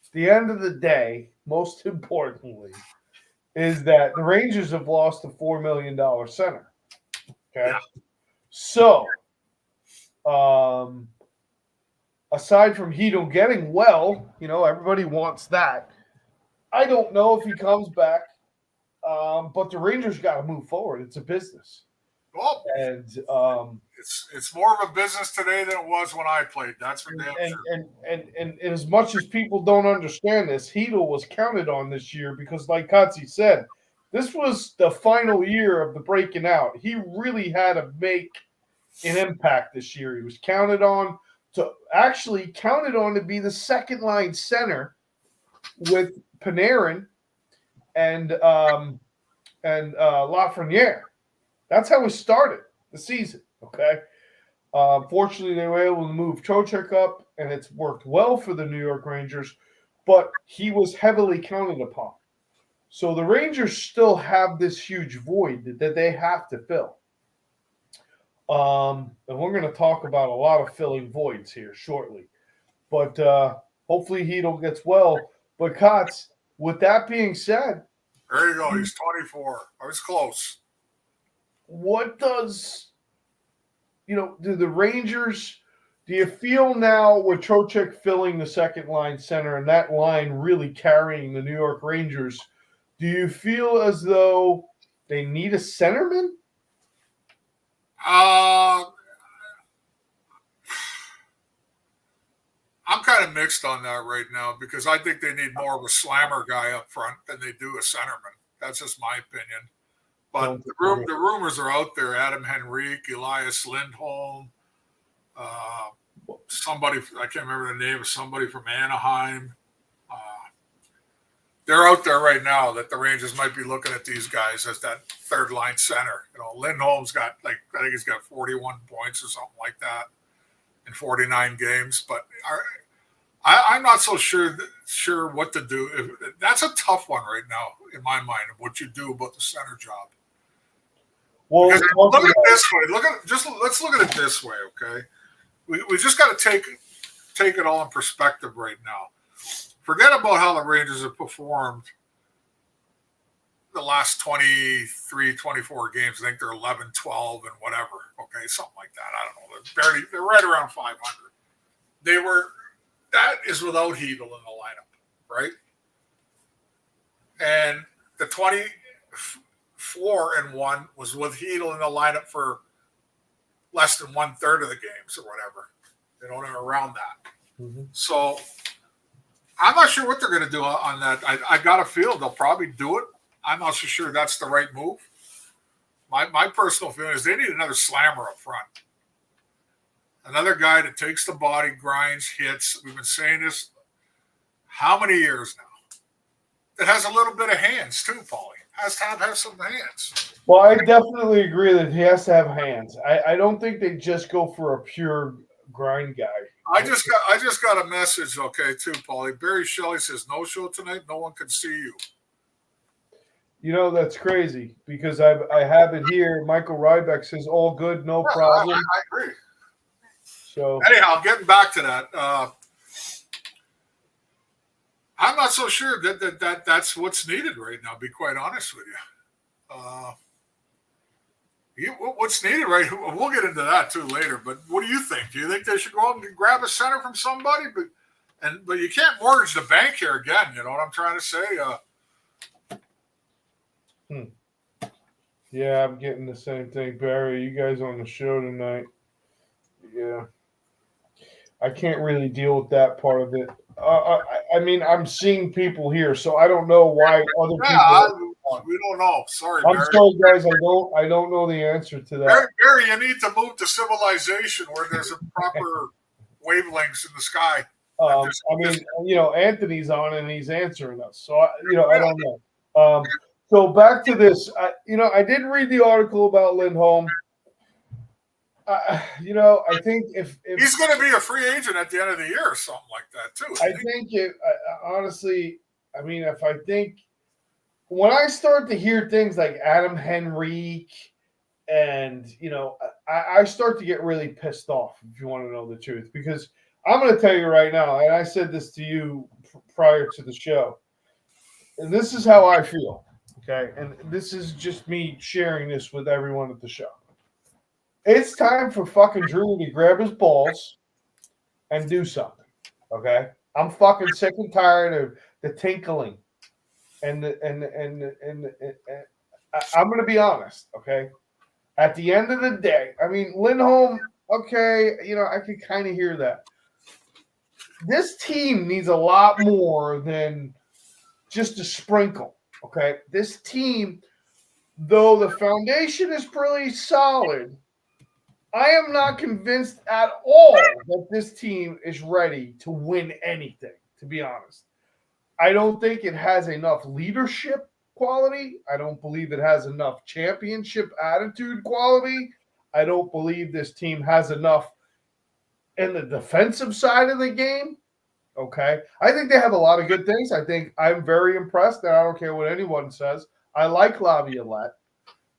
At the end of the day, most importantly, is that the Rangers have lost a $4 million center. Okay. Yeah. So, aside from Hedel getting well, everybody wants that. I don't know if he comes back, but the Rangers got to move forward. It's a business. Well, and it's more of a business today than it was when I played. That's for damn sure. And as much as people don't understand this, Hedel was counted on this year because, like Katsi said, this was the final year of the breaking out. He really had to make an impact this year. He was counted on to be the second line center with Panarin and Lafreniere. That's how we started the season, okay? Fortunately, they were able to move Trocheck up, and it's worked well for the New York Rangers, but he was heavily counted upon. So the Rangers still have this huge void that they have to fill. And we're going to talk about a lot of filling voids here shortly. But hopefully Hedel gets well. But, Kotz, with that being said. There you go. He's 24. I was close. What does, do the Rangers, do you feel now with Trocheck filling the second line center and that line really carrying the New York Rangers, do you feel as though they need a centerman? I'm kind of mixed on that right now because I think they need more of a slammer guy up front than they do a centerman. That's just my opinion. But the rumors are out there. Adam Henrique, Elias Lindholm, somebody, I can't remember the name of somebody from Anaheim. They're out there right now that the Rangers might be looking at these guys as that third line center. Lindholm's got I think he's got 41 points or something like that in 49 games. But I'm not so sure what to do. That's a tough one right now in my mind of what you do about the center job. Well, look at it this way. Let's look at it this way, okay? We just got to take it all in perspective right now. Forget about how the Rangers have performed the last 23, 24 games. I think they're 11, 12, and whatever. Okay, something like that. I don't know. They're right around 500. That is without Hedel in the lineup, right? And the 24-1 was with Hedel in the lineup for less than 1/3 of the games or whatever. Around that. Mm-hmm. So I'm not sure what they're going to do on that. I got a feel they'll probably do it. I'm not so sure that's the right move. My personal feeling is they need another slammer up front. Another guy that takes the body, grinds, hits. We've been saying this how many years now? That has a little bit of hands too, Paulie. Has to have some hands. Well, I definitely agree that he has to have hands. I don't think they just go for a pure grind guy. I just got a message, okay, too, Paulie. Barry Shelley says no show tonight. No one can see you. That's crazy because I have it here. Michael Rybeck says all good, no problem. I agree. So anyhow, getting back to that, I'm not so sure that's what's needed right now. To be quite honest with you. What's needed, right? We'll get into that too later. But what do you think? Do you think they should go out and grab a center from somebody? But you can't mortgage the bank here again. You know what I'm trying to say? Yeah, I'm getting the same thing. Barry, you guys on the show tonight. Yeah. I can't really deal with that part of it. I mean, I'm seeing people here, so I don't know why other Yeah, people. we don't know. Sorry, I'm Barry. sorry, guys. I don't know the answer to that. Barry, you need to move to civilization where there's a proper wavelengths in the sky. I mean, Anthony's on and he's answering us, so I don't know. So back to this. I did read the article about Lindholm. I think if he's going to be a free agent at the end of the year or something like that too. I think honestly, I mean, if I think when I start to hear things like Adam Henrique and I start to get really pissed off, if you want to know the truth, because I'm going to tell you right now, and I said this to you prior to the show, and this is how I feel, okay? And this is just me sharing this with everyone at the show. It's time for fucking Drew to grab his balls and do something, okay? I'm fucking sick and tired of the tinkling, and I'm going to be honest, okay? At the end of the day, I mean, Lindholm, okay, I can kind of hear that. This team needs a lot more than just a sprinkle, okay? This team, though the foundation is pretty solid, I am not convinced at all that this team is ready to win anything, to be honest. I don't think it has enough leadership quality. I don't believe it has enough championship attitude quality. I don't believe this team has enough in the defensive side of the game. Okay. I think they have a lot of good things. I think I'm very impressed, and I don't care what anyone says. I like Laviolette.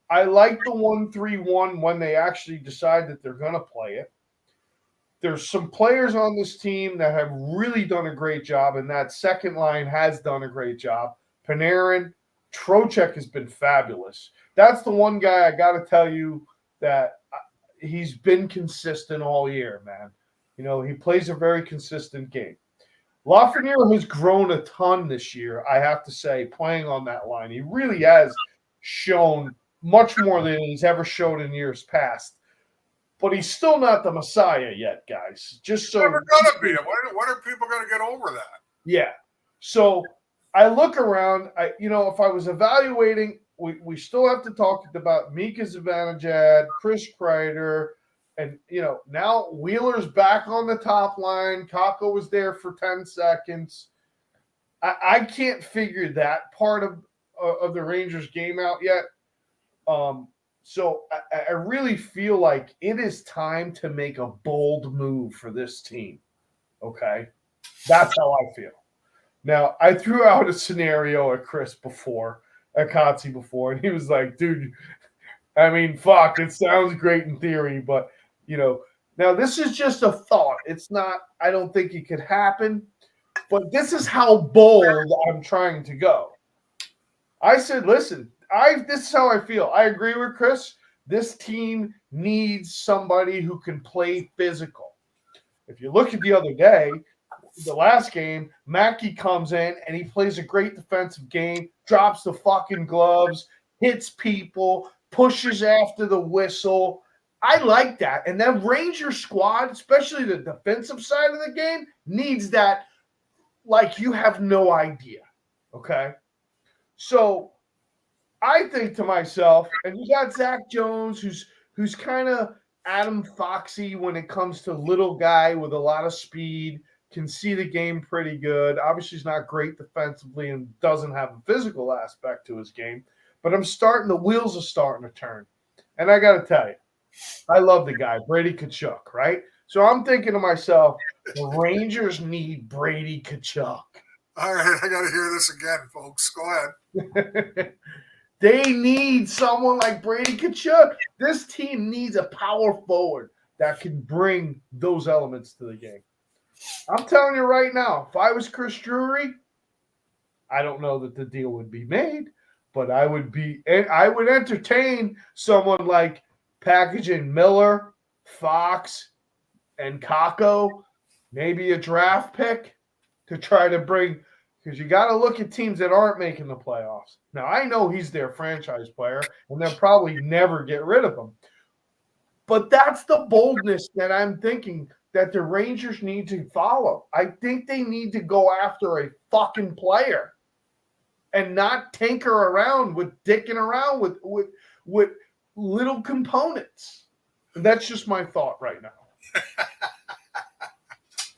I like the 1-3-1 when they actually decide that they're going to play it. There's some players on this team that have really done a great job, and that second line has done a great job. Panarin, Trocheck has been fabulous. That's the one guy I got to tell you that he's been consistent all year, man. He plays a very consistent game. Lafreniere has grown a ton this year, I have to say, playing on that line. He really has shown much more than he's ever shown in years past. But he's still not the Messiah yet, guys. Just so never gonna be. When are people gonna get over that? Yeah. So I look around. If I was evaluating, we still have to talk about Mika Zibanejad, Chris Kreider, and now Wheeler's back on the top line. Kako was there for 10 seconds. I can't figure that part of the Rangers game out yet. So I really feel like it is time to make a bold move for this team. Okay? That's how I feel. Now, I threw out a scenario at Chris before, at Kotze before, and he was like, dude, I mean, fuck, it sounds great in theory, but, now this is just a thought. It's not, I don't think it could happen, but this is how bold I'm trying to go. I said, listen, this is how I feel. I agree with Chris. This team needs somebody who can play physical. If you look at the other day, the last game, Mackey comes in and he plays a great defensive game, drops the fucking gloves, hits people, pushes after the whistle. I like that. And that Ranger squad, especially the defensive side of the game, needs that like you have no idea. Okay? So I think to myself, and you got Zach Jones, who's kind of Adam Foxy when it comes to little guy with a lot of speed, can see the game pretty good. Obviously, he's not great defensively and doesn't have a physical aspect to his game. But the wheels are starting to turn. And I got to tell you, I love the guy, Brady Tkachuk, right? So I'm thinking to myself, the Rangers need Brady Tkachuk. All right, I got to hear this again, folks. Go ahead. They need someone like Brady Tkachuk. This team needs a power forward that can bring those elements to the game. I'm telling you right now, if I was Chris Drury, I don't know that the deal would be made, but I would entertain someone like packaging Miller, Fox, and Kako, maybe a draft pick to try to bring because you got to look at teams that aren't making the playoffs. Now, I know he's their franchise player, and they'll probably never get rid of him. But that's the boldness that I'm thinking that the Rangers need to follow. I think they need to go after a fucking player and not tinker around with dicking around with little components. And that's just my thought right now.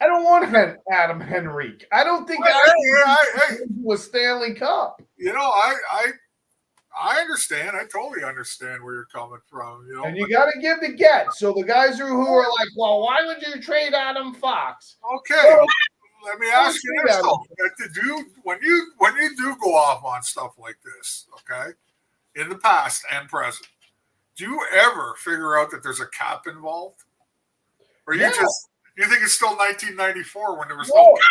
I don't want Adam Henrique. I don't think I was Stanley Cup. I understand. I totally understand where you're coming from. And you got to give the get. So the guys who are like, well, why would you trade Adam Fox? Okay, well, let me ask you this: when you do go off on stuff like this, okay, in the past and present, do you ever figure out that there's a cap involved, or you think it's still 1994 when there was no cap?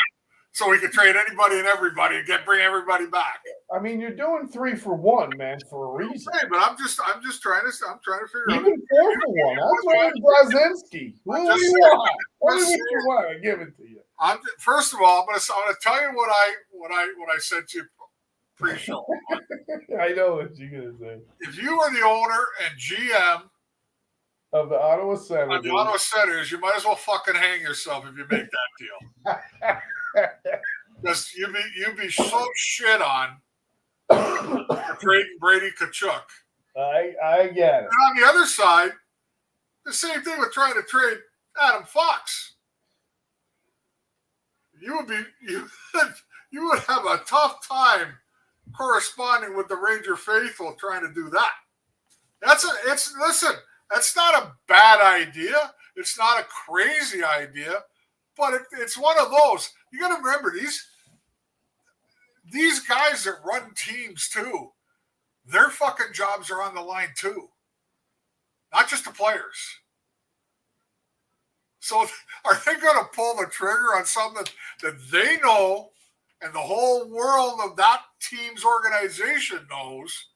So we could trade anybody and everybody and bring everybody back. I mean, you're doing 3 for 1, man, for a reason. Hey, but I'm just trying to figure out. Even 4 for 1. That's what Brzezinski. What do you want? What do you want? I give it to you. First of all, I'm gonna tell you what I said to you pre-show. I know what you're gonna say. If you are the owner and GM of the Ottawa Senators, you might as well fucking hang yourself if you make that deal. Because you'd be so shit on trading Brady Tkachuk. I get it. And on the other side, the same thing with trying to trade Adam Fox. You would have a tough time corresponding with the Ranger faithful trying to do that. Listen, that's not a bad idea. It's not a crazy idea, but it's one of those. You got to remember these guys that run teams too. Their fucking jobs are on the line too, not just the players. So are they going to pull the trigger on something that they know and the whole world of that team's organization knows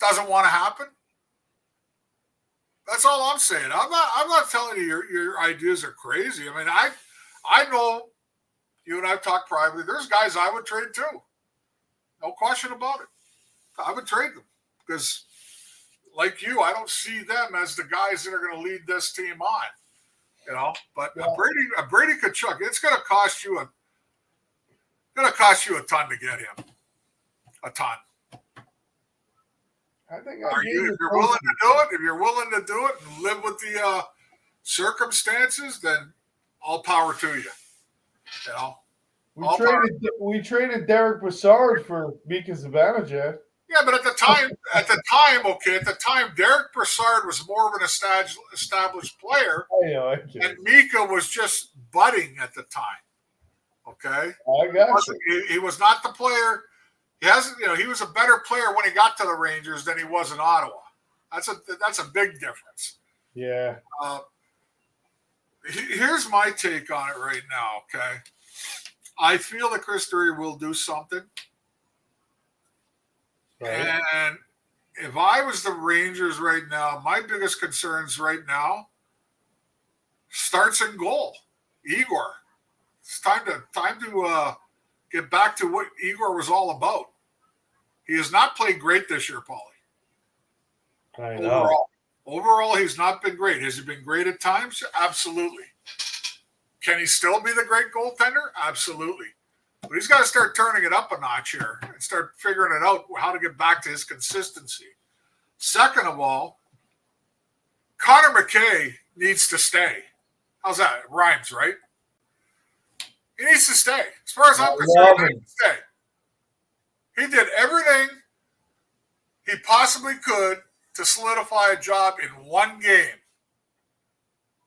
doesn't want to happen? That's all I'm saying. I'm not telling you your ideas are crazy. I mean, I know you and I've talked privately. There's guys I would trade too. No question about it. I would trade them because, like you, I don't see them as the guys that are going to lead this team on. But a Brady Tkachuk, it's going to cost you a ton to get him. A ton. I think if you're willing to do it and live with the circumstances, then all power to you. We traded Derek Brassard for Mika Zibanejad. Yeah, but at the time, Derek Brassard was more of an established player. And Mika was just budding at the time. Okay, I got you. He was not the player. He was a better player when he got to the Rangers than he was in Ottawa. That's a big difference. Yeah. Here's my take on it right now. Okay, I feel that Chris Drury will do something. Right. And if I was the Rangers right now, my biggest concerns right now starts in goal. Igor. It's time to get back to what Igor was all about. He has not played great this year, Paulie. I know. Overall, he's not been great. Has he been great at times? Absolutely. Can he still be the great goaltender? Absolutely. But he's got to start turning it up a notch here and start figuring it out how to get back to his consistency. Second of all, Connor McKay needs to stay. How's that? It rhymes, right? He needs to stay. As far as I'm concerned, he needs to stay. He did everything he possibly could to solidify a job in one game.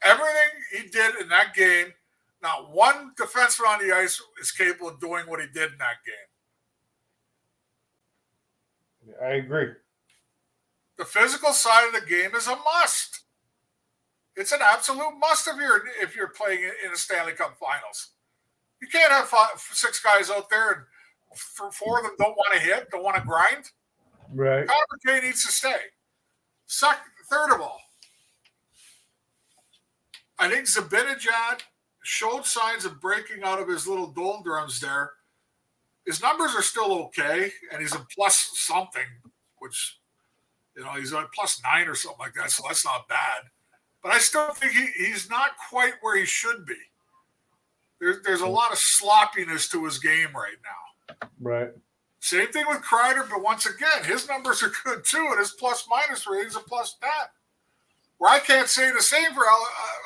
Everything he did in that game, not one defenseman on the ice is capable of doing what he did in that game. I agree. The physical side of the game is a must. It's an absolute must if you're playing in a Stanley Cup Finals. You can't have 6 guys out there and 4 of them don't want to hit, don't want to grind. Right. Connor McKay needs to stay. Third of all, I think Zibanejad showed signs of breaking out of his little doldrums there. His numbers are still okay, and he's a plus something, which, he's a plus 9 or something like that, so that's not bad. But I still think he's not quite where he should be. There's a lot of sloppiness to his game right now. Right. Same thing with Kreider, but once again, his numbers are good too, and his plus-minus rating is a plus 10. Where I can't say the same for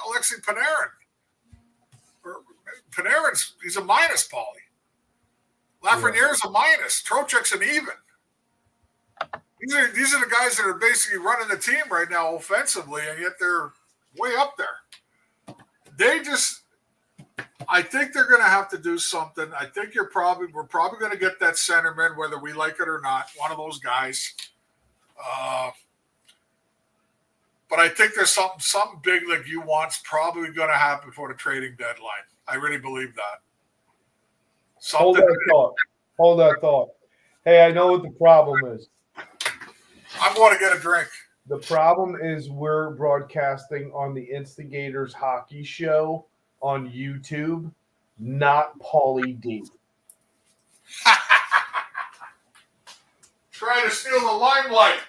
Alexei Panarin. Panarin's, he's a minus, Paulie. Lafreniere's a minus. Trocheck's an even. These are the guys that are basically running the team right now offensively, and yet they're way up there. I think they're going to have to do something. I think we're probably going to get that centerman, whether we like it or not, one of those guys. But I think there's something big like you want's probably going to happen before the trading deadline. I really believe that. Hold that thought. Hey, I know what the problem is. I'm going to get a drink. The problem is we're broadcasting on the Instigators hockey show on YouTube, not Paulie D. Trying to steal the limelight.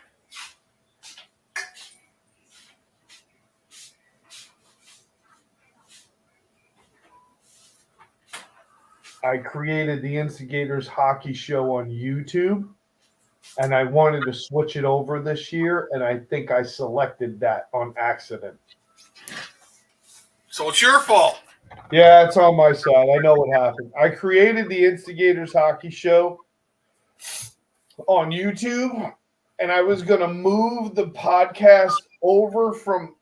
I created the Instigators hockey show on YouTube, and I wanted to switch it over this year, and I think I selected that on accident. So it's your fault. Yeah, it's on my side. I know what happened. I created the Instigators hockey show on YouTube, and I was going to move the podcast over from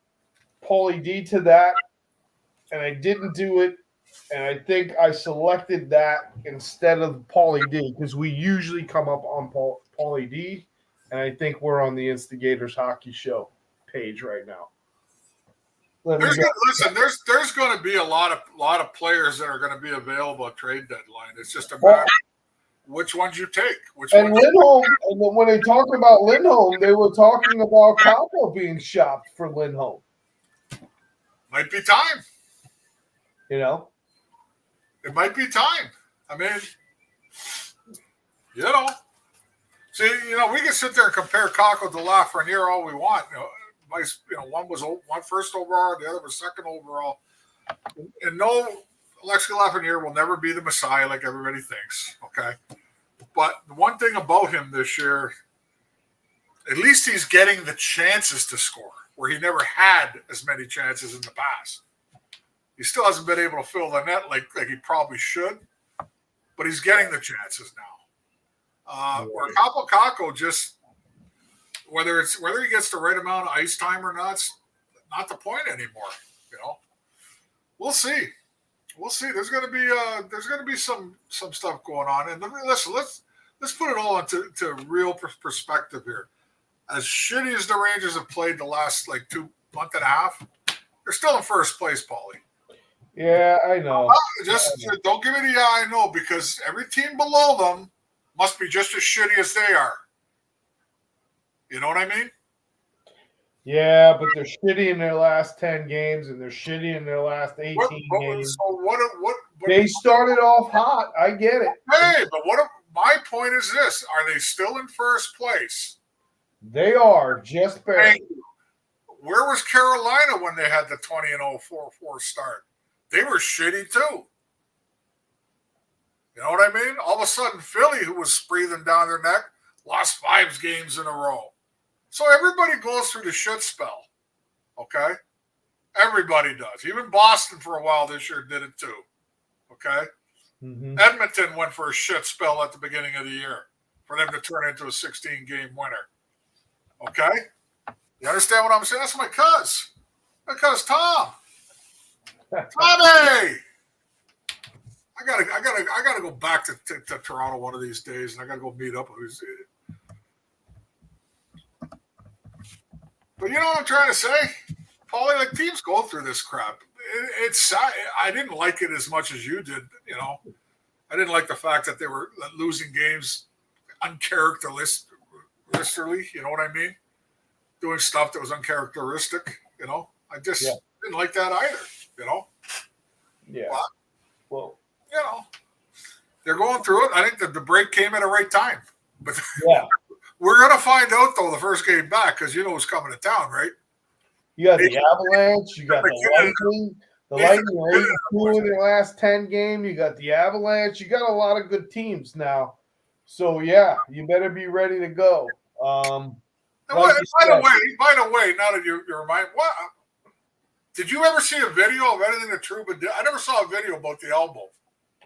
Paulie D to that, and I didn't do it. And I think I selected that instead of Paulie D because we usually come up on Paulie D, and I think we're on the Instigators hockey show page right now. There's going to be a lot of players that are going to be available at trade deadline. It's just a matter of which ones you take. And Lindholm, and when they talk about Lindholm, they were talking about Kakko being shopped for Lindholm. Might be time. It might be time. I mean, see, we can sit there and compare Kakko to Lafreniere all we want. One was one first overall, the other was second overall. And no, Alexei Lafreniere will never be the Messiah like everybody thinks, okay? But the one thing about him this year, at least he's getting the chances to score, where he never had as many chances in the past. He still hasn't been able to fill the net like he probably should, but he's getting the chances now. Where Kakko just, whether he gets the right amount of ice time or not, it's not the point anymore. We'll see. There's going to be some stuff going on. And listen, let's put it all into real perspective here. As shitty as the Rangers have played the last 2 months and a half, they're still in first place, Paulie. Yeah, I know. Don't give me the I know, because every team below them must be just as shitty as they are. You know what I mean? Yeah, but they're shitty in their last 10 games, and they're shitty in their last 18 games. So what they started off hot. I get it. Hey, but my point is this. Are they still in first place? They are, just barely. Where was Carolina when they had the 20-4 start? They were shitty too. You know what I mean? All of a sudden, Philly, who was breathing down their neck, lost 5 games in a row. So everybody goes through the shit spell, okay? Everybody does. Even Boston for a while this year did it too, okay? Mm-hmm. Edmonton went for a shit spell at the beginning of the year for them to turn into a 16-game winner, okay? You understand what I'm saying? That's my cuz. My cuz Tom. Tommy! I gotta go back to Toronto one of these days, and I gotta go meet up with him. But you know what I'm trying to say, Paulie? Teams go through this crap. It's I didn't like it as much as you did. I didn't like the fact that they were losing games uncharacteristically. You know what I mean? Doing stuff that was uncharacteristic. I just didn't like that either. Yeah. But, Well, you know, they're going through it. I think that the break came at the right time. But yeah. we're going to find out, though, the first game back because you know who's coming to town, right? You got the Avalanche. You got the Lightning. The Lightning are 8-2 in their last 10 games. You got the Avalanche. You got a lot of good teams now. So, yeah, you better be ready to go. By the way, now that you remind, what did you ever see a video of anything that Trouba did? I never saw a video about the elbow.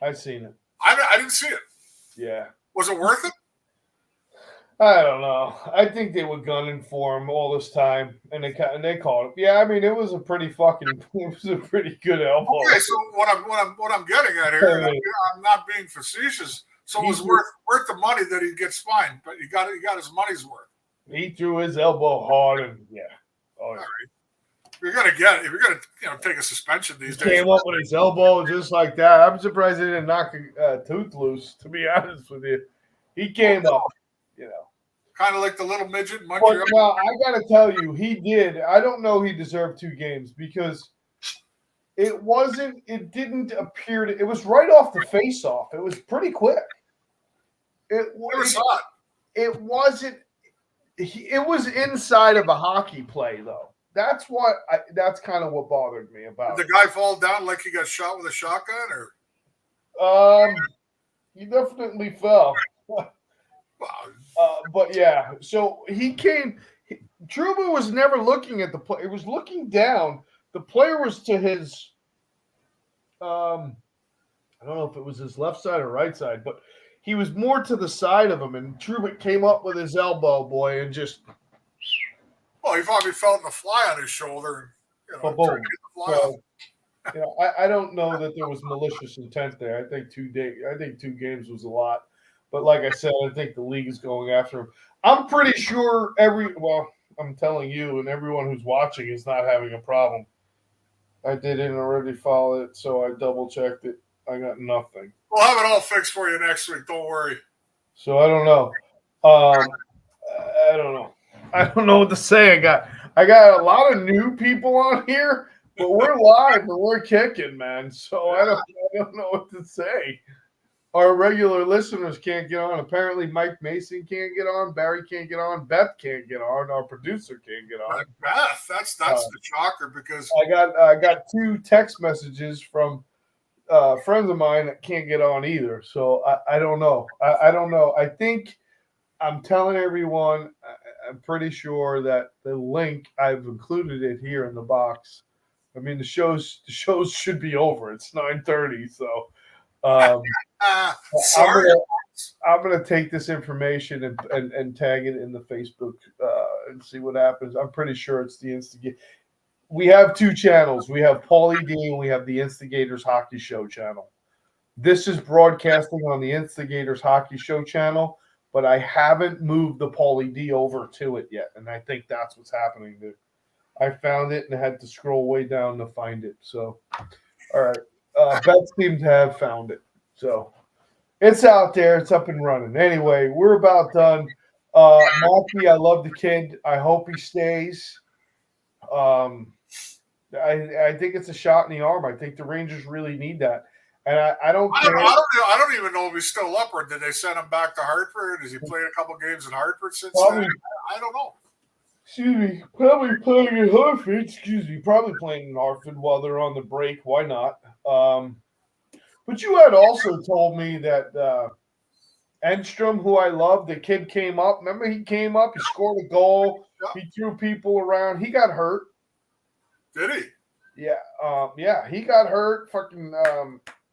I've seen it. I didn't see it. Yeah. Was it worth it? I don't know. I think they were gunning for him all this time, and they called it. Yeah, I mean, it was a pretty good elbow. Okay, so what I'm getting at here, and I'm not being facetious. So it was worth the money that he gets fined, but he got his money's worth. He threw his elbow hard, and yeah. Oh, yeah. All right. If you're gonna take a suspension these days. Came up with his elbow just like that. I'm surprised he didn't knock a tooth loose. To be honest with you, he came up, kind of like the little midget. But now I gotta tell you, he did. I don't know. He deserved 2 games because it wasn't. It didn't appear to. It was right off the face-off. It was pretty quick. It wasn't. It was inside of a hockey play, though. That's kind of what bothered me about. Did the guy fall down like he got shot with a shotgun, or? He definitely fell. Wow. But yeah, so he came. Trouba was never looking at the play. It was looking down. The player was to his. I don't know if it was his left side or right side, but he was more to the side of him, and Trouba came up with his elbow, boy, and just. Well, he probably felt the fly on his shoulder. And, boom. So, I don't know that there was malicious intent there. I think 2 games was a lot. But like I said, I think the league is going after him. I'm pretty sure I'm telling you and everyone who's watching is not having a problem. I didn't already follow it, so I double-checked it. I got nothing. We'll have it all fixed for you next week. Don't worry. So I don't know. I don't know. I don't know what to say. I got a lot of new people on here, but we're live and we're kicking, man. So I don't know what to say. Our regular listeners can't get on. Apparently, Mike Mason can't get on. Barry can't get on. Beth can't get on. Our producer can't get on. Beth, that's the shocker because I got 2 text messages from friends of mine that can't get on either. So I don't know. I don't know. I think I'm telling everyone. I'm pretty sure that the link I've included it here in the box. I mean, the shows should be over. It's 9:30, so. Sorry. I'm gonna take this information and tag it in the Facebook and see what happens. I'm pretty sure it's the Instigator. We have 2 channels. We have Paulie D and we have the Instigators Hockey Show channel. This is broadcasting on the Instigators Hockey Show channel, but I haven't moved the Paulie D over to it yet, and I think that's what's happening there. I found it and I had to scroll way down to find it. So, all right. Beth seemed to have found it. So it's out there. It's up and running. Anyway, we're about done. Matthew, I love the kid. I hope he stays. I think it's a shot in the arm. I think the Rangers really need that. And I don't even know if he's still up or did they send him back to Hartford? Has he played a couple games in Hartford since then? I don't know. Excuse me. Probably playing in Hartford. Probably playing in Hartford while they're on the break. Why not? But you had also told me that Enstrom, who I love, the kid came up. Remember, he came up. He scored a goal. He threw people around. He got hurt. Did he? Yeah. He got hurt. Fucking.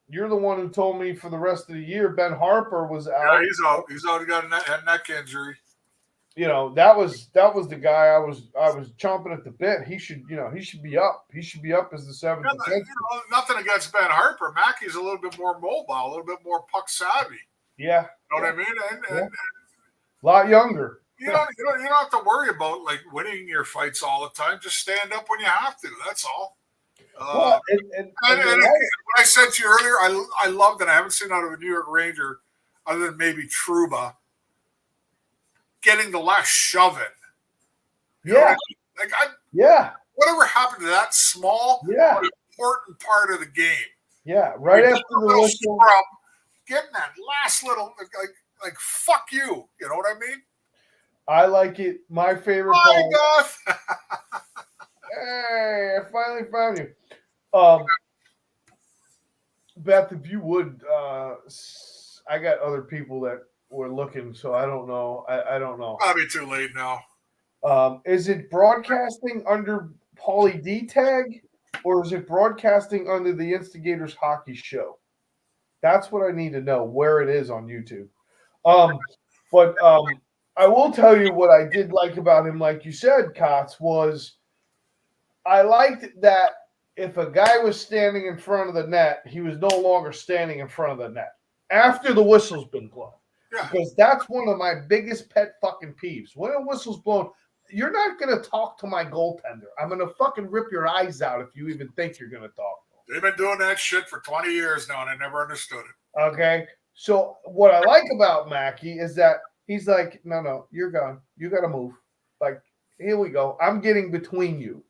You're the one who told me for the rest of the year Ben Harper was out. Yeah, he's out. He's out. He got a neck injury. That was the guy I was chomping at the bit. He should be up. He should be up as the 7th. Nothing against Ben Harper. Mackey's a little bit more mobile, a little bit more puck savvy. Yeah. You know what I mean? And a lot younger. You don't have to worry about like winning your fights all the time. Just stand up when you have to. That's all. Well, and I said to you earlier, I love that I haven't seen out of a New York Ranger other than maybe Trouba getting the last shove in. Yeah. Whatever happened to that small, important part of the game? Yeah, right after the whistle. Scrub, getting that last little like fuck you. You know what I mean? I like it. My favorite Hi, part. Goth. Hey, I finally found you. Beth, if you would, I got other people that were looking, so I don't know. I don't know. Probably too late now. Is it broadcasting under Paulie D tag, or is it broadcasting under the Instigators Hockey Show? That's what I need to know, where it is on YouTube. But I will tell you what I did like about him, like you said, Kotz, was I liked that if a guy was standing in front of the net, he was no longer standing in front of the net after the whistle's been blown. Yeah. Because that's one of my biggest pet fucking peeves. When a whistle's blown, you're not going to talk to my goaltender. I'm going to fucking rip your eyes out if you even think you're going to talk to him. They've been doing that shit for 20 years now, and I never understood it. Okay? So what I like about Mackey is that he's like, no, you're gone. You got to move. Like, here we go. I'm getting between you.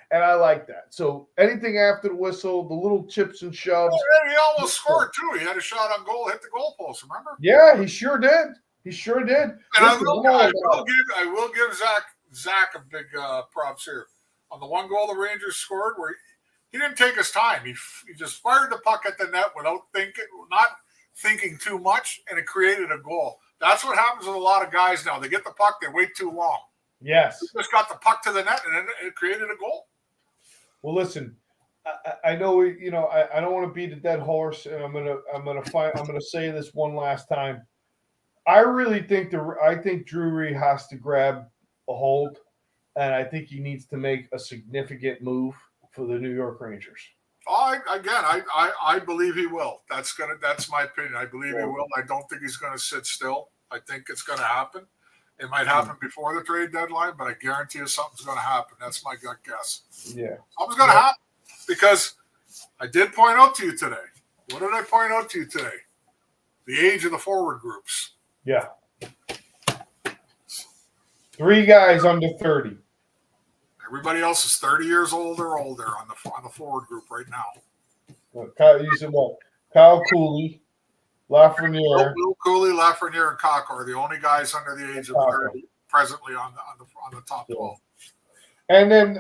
And I like that. So anything after the whistle, the little chips and shoves. Oh, he almost scored, too. He had a shot on goal, hit the goalpost, remember? Yeah, he sure did. He sure did. And I will give Zach a big props here. On the one goal the Rangers scored, where he didn't take his time. He just fired the puck at the net without not thinking too much, and it created a goal. That's what happens with a lot of guys now. They get the puck, they wait too long. Yes. He just got the puck to the net, and then it created a goal. Well, listen, I know I don't want to beat a dead horse, and I'm gonna say this one last time. I really think Drury has to grab a hold, and I think he needs to make a significant move for the New York Rangers. I believe he will. That's my opinion. I believe he will. I don't think he's gonna sit still. I think it's gonna happen. It might happen before the trade deadline, but I guarantee you something's going to happen. That's my gut guess. Yeah. Something's going to happen because I did point out to you today. What did I point out to you today? The age of the forward groups. Yeah. 3 guys under 30. Everybody else is 30 years old or older on the forward group right now. You said what? Kyle Cooley, Lafreniere. Will Cooley, Lafreniere, and Kakko are the only guys under the age of 30 presently on the top 12. And then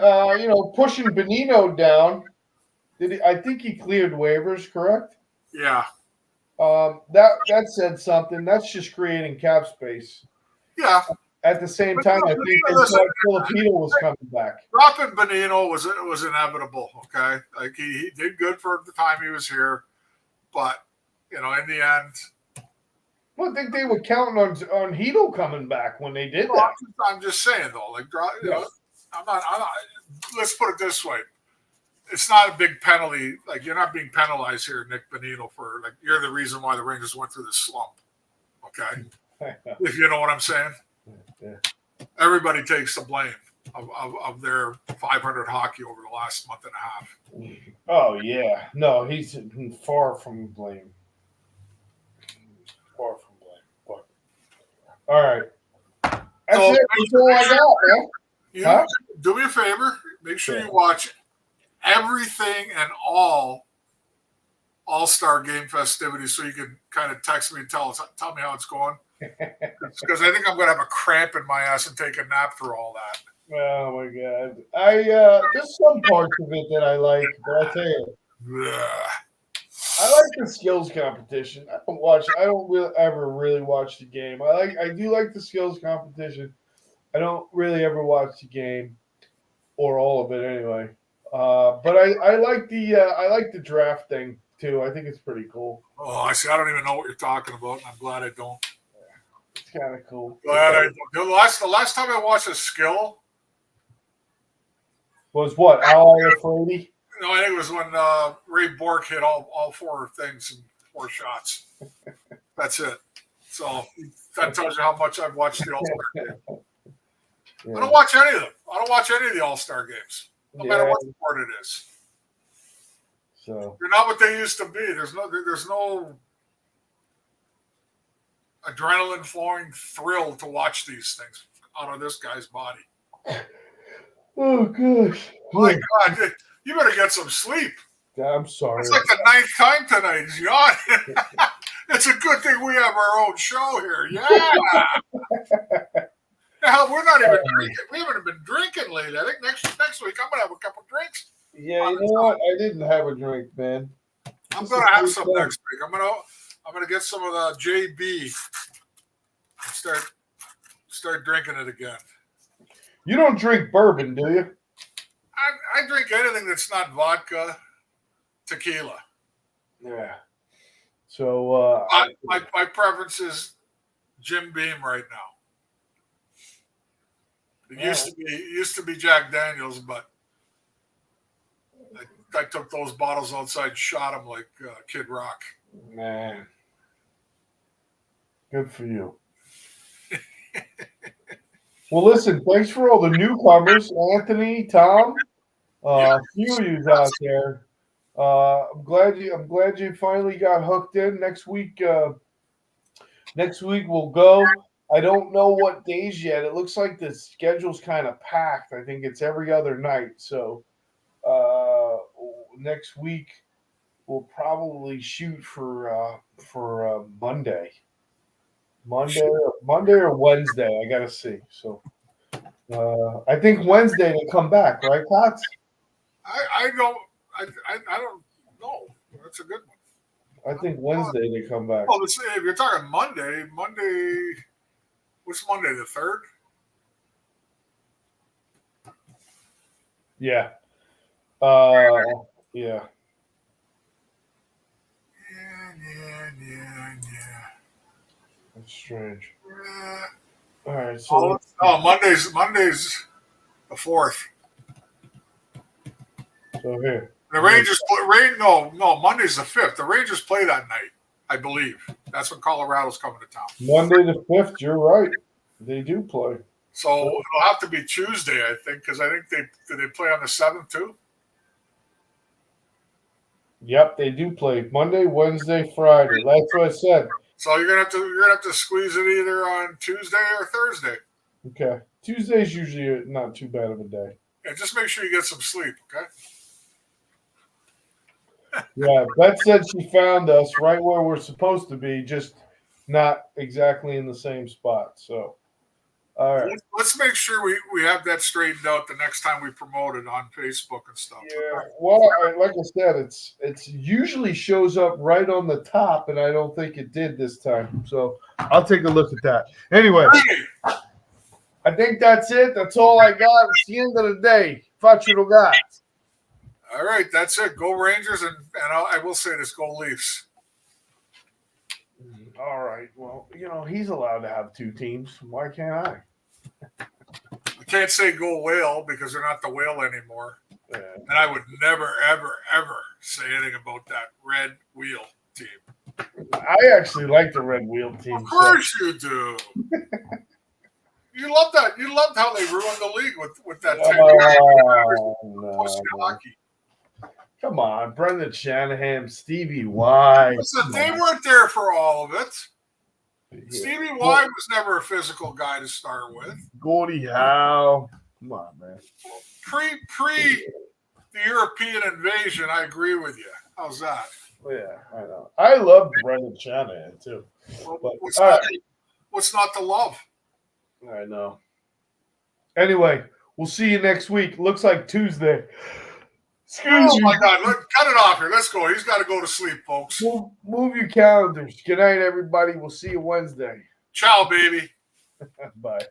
pushing Bonino down. I think he cleared waivers, correct? Yeah. That said something. That's just creating cap space. Yeah. At the same time, I think Filipino was coming back. Dropping Bonino was inevitable. Okay, like he did good for the time he was here, but in the end, I think they were counting on Hito coming back when they did that. I'm just saying though, I'm not. Let's put it this way: it's not a big penalty. Like you're not being penalized here, Nick Bonino, for you're the reason why the Rangers went through this slump. Okay, if you know what I'm saying. Yeah. Everybody takes the blame of their 500 hockey over the last month and a half. Oh yeah, no, he's far from blame. Far from blame. But all right, that's it. That's all I got, man. Do me a favor. Make sure you watch everything and all-star game festivities, so you can kind of text me and tell me how it's going. Because I think I'm going to have a cramp in my ass and take a nap through all that. Oh my god! There's some parts of it that I like, but I tell you, I like the skills competition. I don't ever really watch the game. I do like the skills competition. I don't really ever watch the game, or all of it anyway. But I like the draft thing too. I think it's pretty cool. Oh, I see. I don't even know what you're talking about, and I'm glad I don't. It's kind of cool. Glad I don't. The last time I watched a skill was what? Ally Afraidy? No, I think it was when Ray Bork hit all 4 things in 4 shots. That's it. So that tells you how much I've watched the All-Star game. Yeah. I don't watch any of them. I don't watch any of the All-Star games, no matter what sport it is. So they're not what they used to be. There's no adrenaline flowing thrill to watch these things out of this guy's body. Oh gosh! My God, you better get some sleep. I'm sorry. It's like the 9th time tonight he's yawning. It's a good thing we have our own show here. Yeah. Hell, we're not even drinking. We haven't been drinking lately. I think next week I'm gonna have a couple drinks. Yeah, you know what? I didn't have a drink, man. I'm gonna have some next week. I'm gonna get some of the JB and start drinking it again. You don't drink bourbon, do you? I drink anything that's not vodka, tequila. Yeah. So my preference is Jim Beam right now. It used to be Jack Daniels, but I took those bottles outside and shot them like Kid Rock. Man, good for you. Well, listen, thanks for all the newcomers, Anthony, Tom, a few of you out there. I'm glad you finally got hooked in. Next week we'll go. I don't know what days yet. It looks like the schedule's kind of packed. I think it's every other night. So next week we'll probably shoot for Monday or Wednesday. I gotta see. So I think Wednesday they come back, right, Cots? I don't know. That's a good one. I think Wednesday they come back. Well, if you're talking Monday, what's Monday, the 3rd? Yeah. Yeah. Yeah. That's strange. All right. So Monday's the 4th. So here. The Rangers play. No, Monday's the 5th. The Rangers play that night, I believe. That's when Colorado's coming to town. Monday the 5th. You're right. They do play. So it'll have to be Tuesday, I think, because I think they play on the 7th too. Yep, they do play Monday, Wednesday, Friday. That's what I said. So you're gonna have to squeeze it either on Tuesday or Thursday. Okay. Tuesday's usually not too bad of a day. Yeah, just make sure you get some sleep, okay? Yeah, Beth said she found us right where we're supposed to be, just not exactly in the same spot. So, all right. Let's make sure we have that straightened out the next time we promote it on Facebook and stuff. Yeah, well, like I said, it's usually shows up right on the top, and I don't think it did this time. So I'll take a look at that. Anyway, I think that's it. That's all I got. It's the end of the day. Faccio got. All right, that's it. Go Rangers, and I will say this: go Leafs. All right. Well, he's allowed to have two teams. Why can't I? I can't say go Whale because they're not the Whale anymore. Yeah. And I would never, ever, ever say anything about that Red Wheel team. I actually like the Red Wheel team. Of course you do. You love that. You loved how they ruined the league with that hockey. Come on, Brendan Shanahan, Stevie Y. Listen, they weren't there for all of it. Yeah. Stevie Y was never a physical guy to start with. Gordie Howe. Come on, man. Pre the European invasion, I agree with you. How's that? Yeah, I know. I love Brendan Shanahan too. Well, but, what's not to love? I know. Anyway, we'll see you next week. Looks like Tuesday. Oh my God! Cut it off here. Let's go. He's got to go to sleep, folks. Move your calendars. Good night, everybody. We'll see you Wednesday. Ciao, baby. Bye.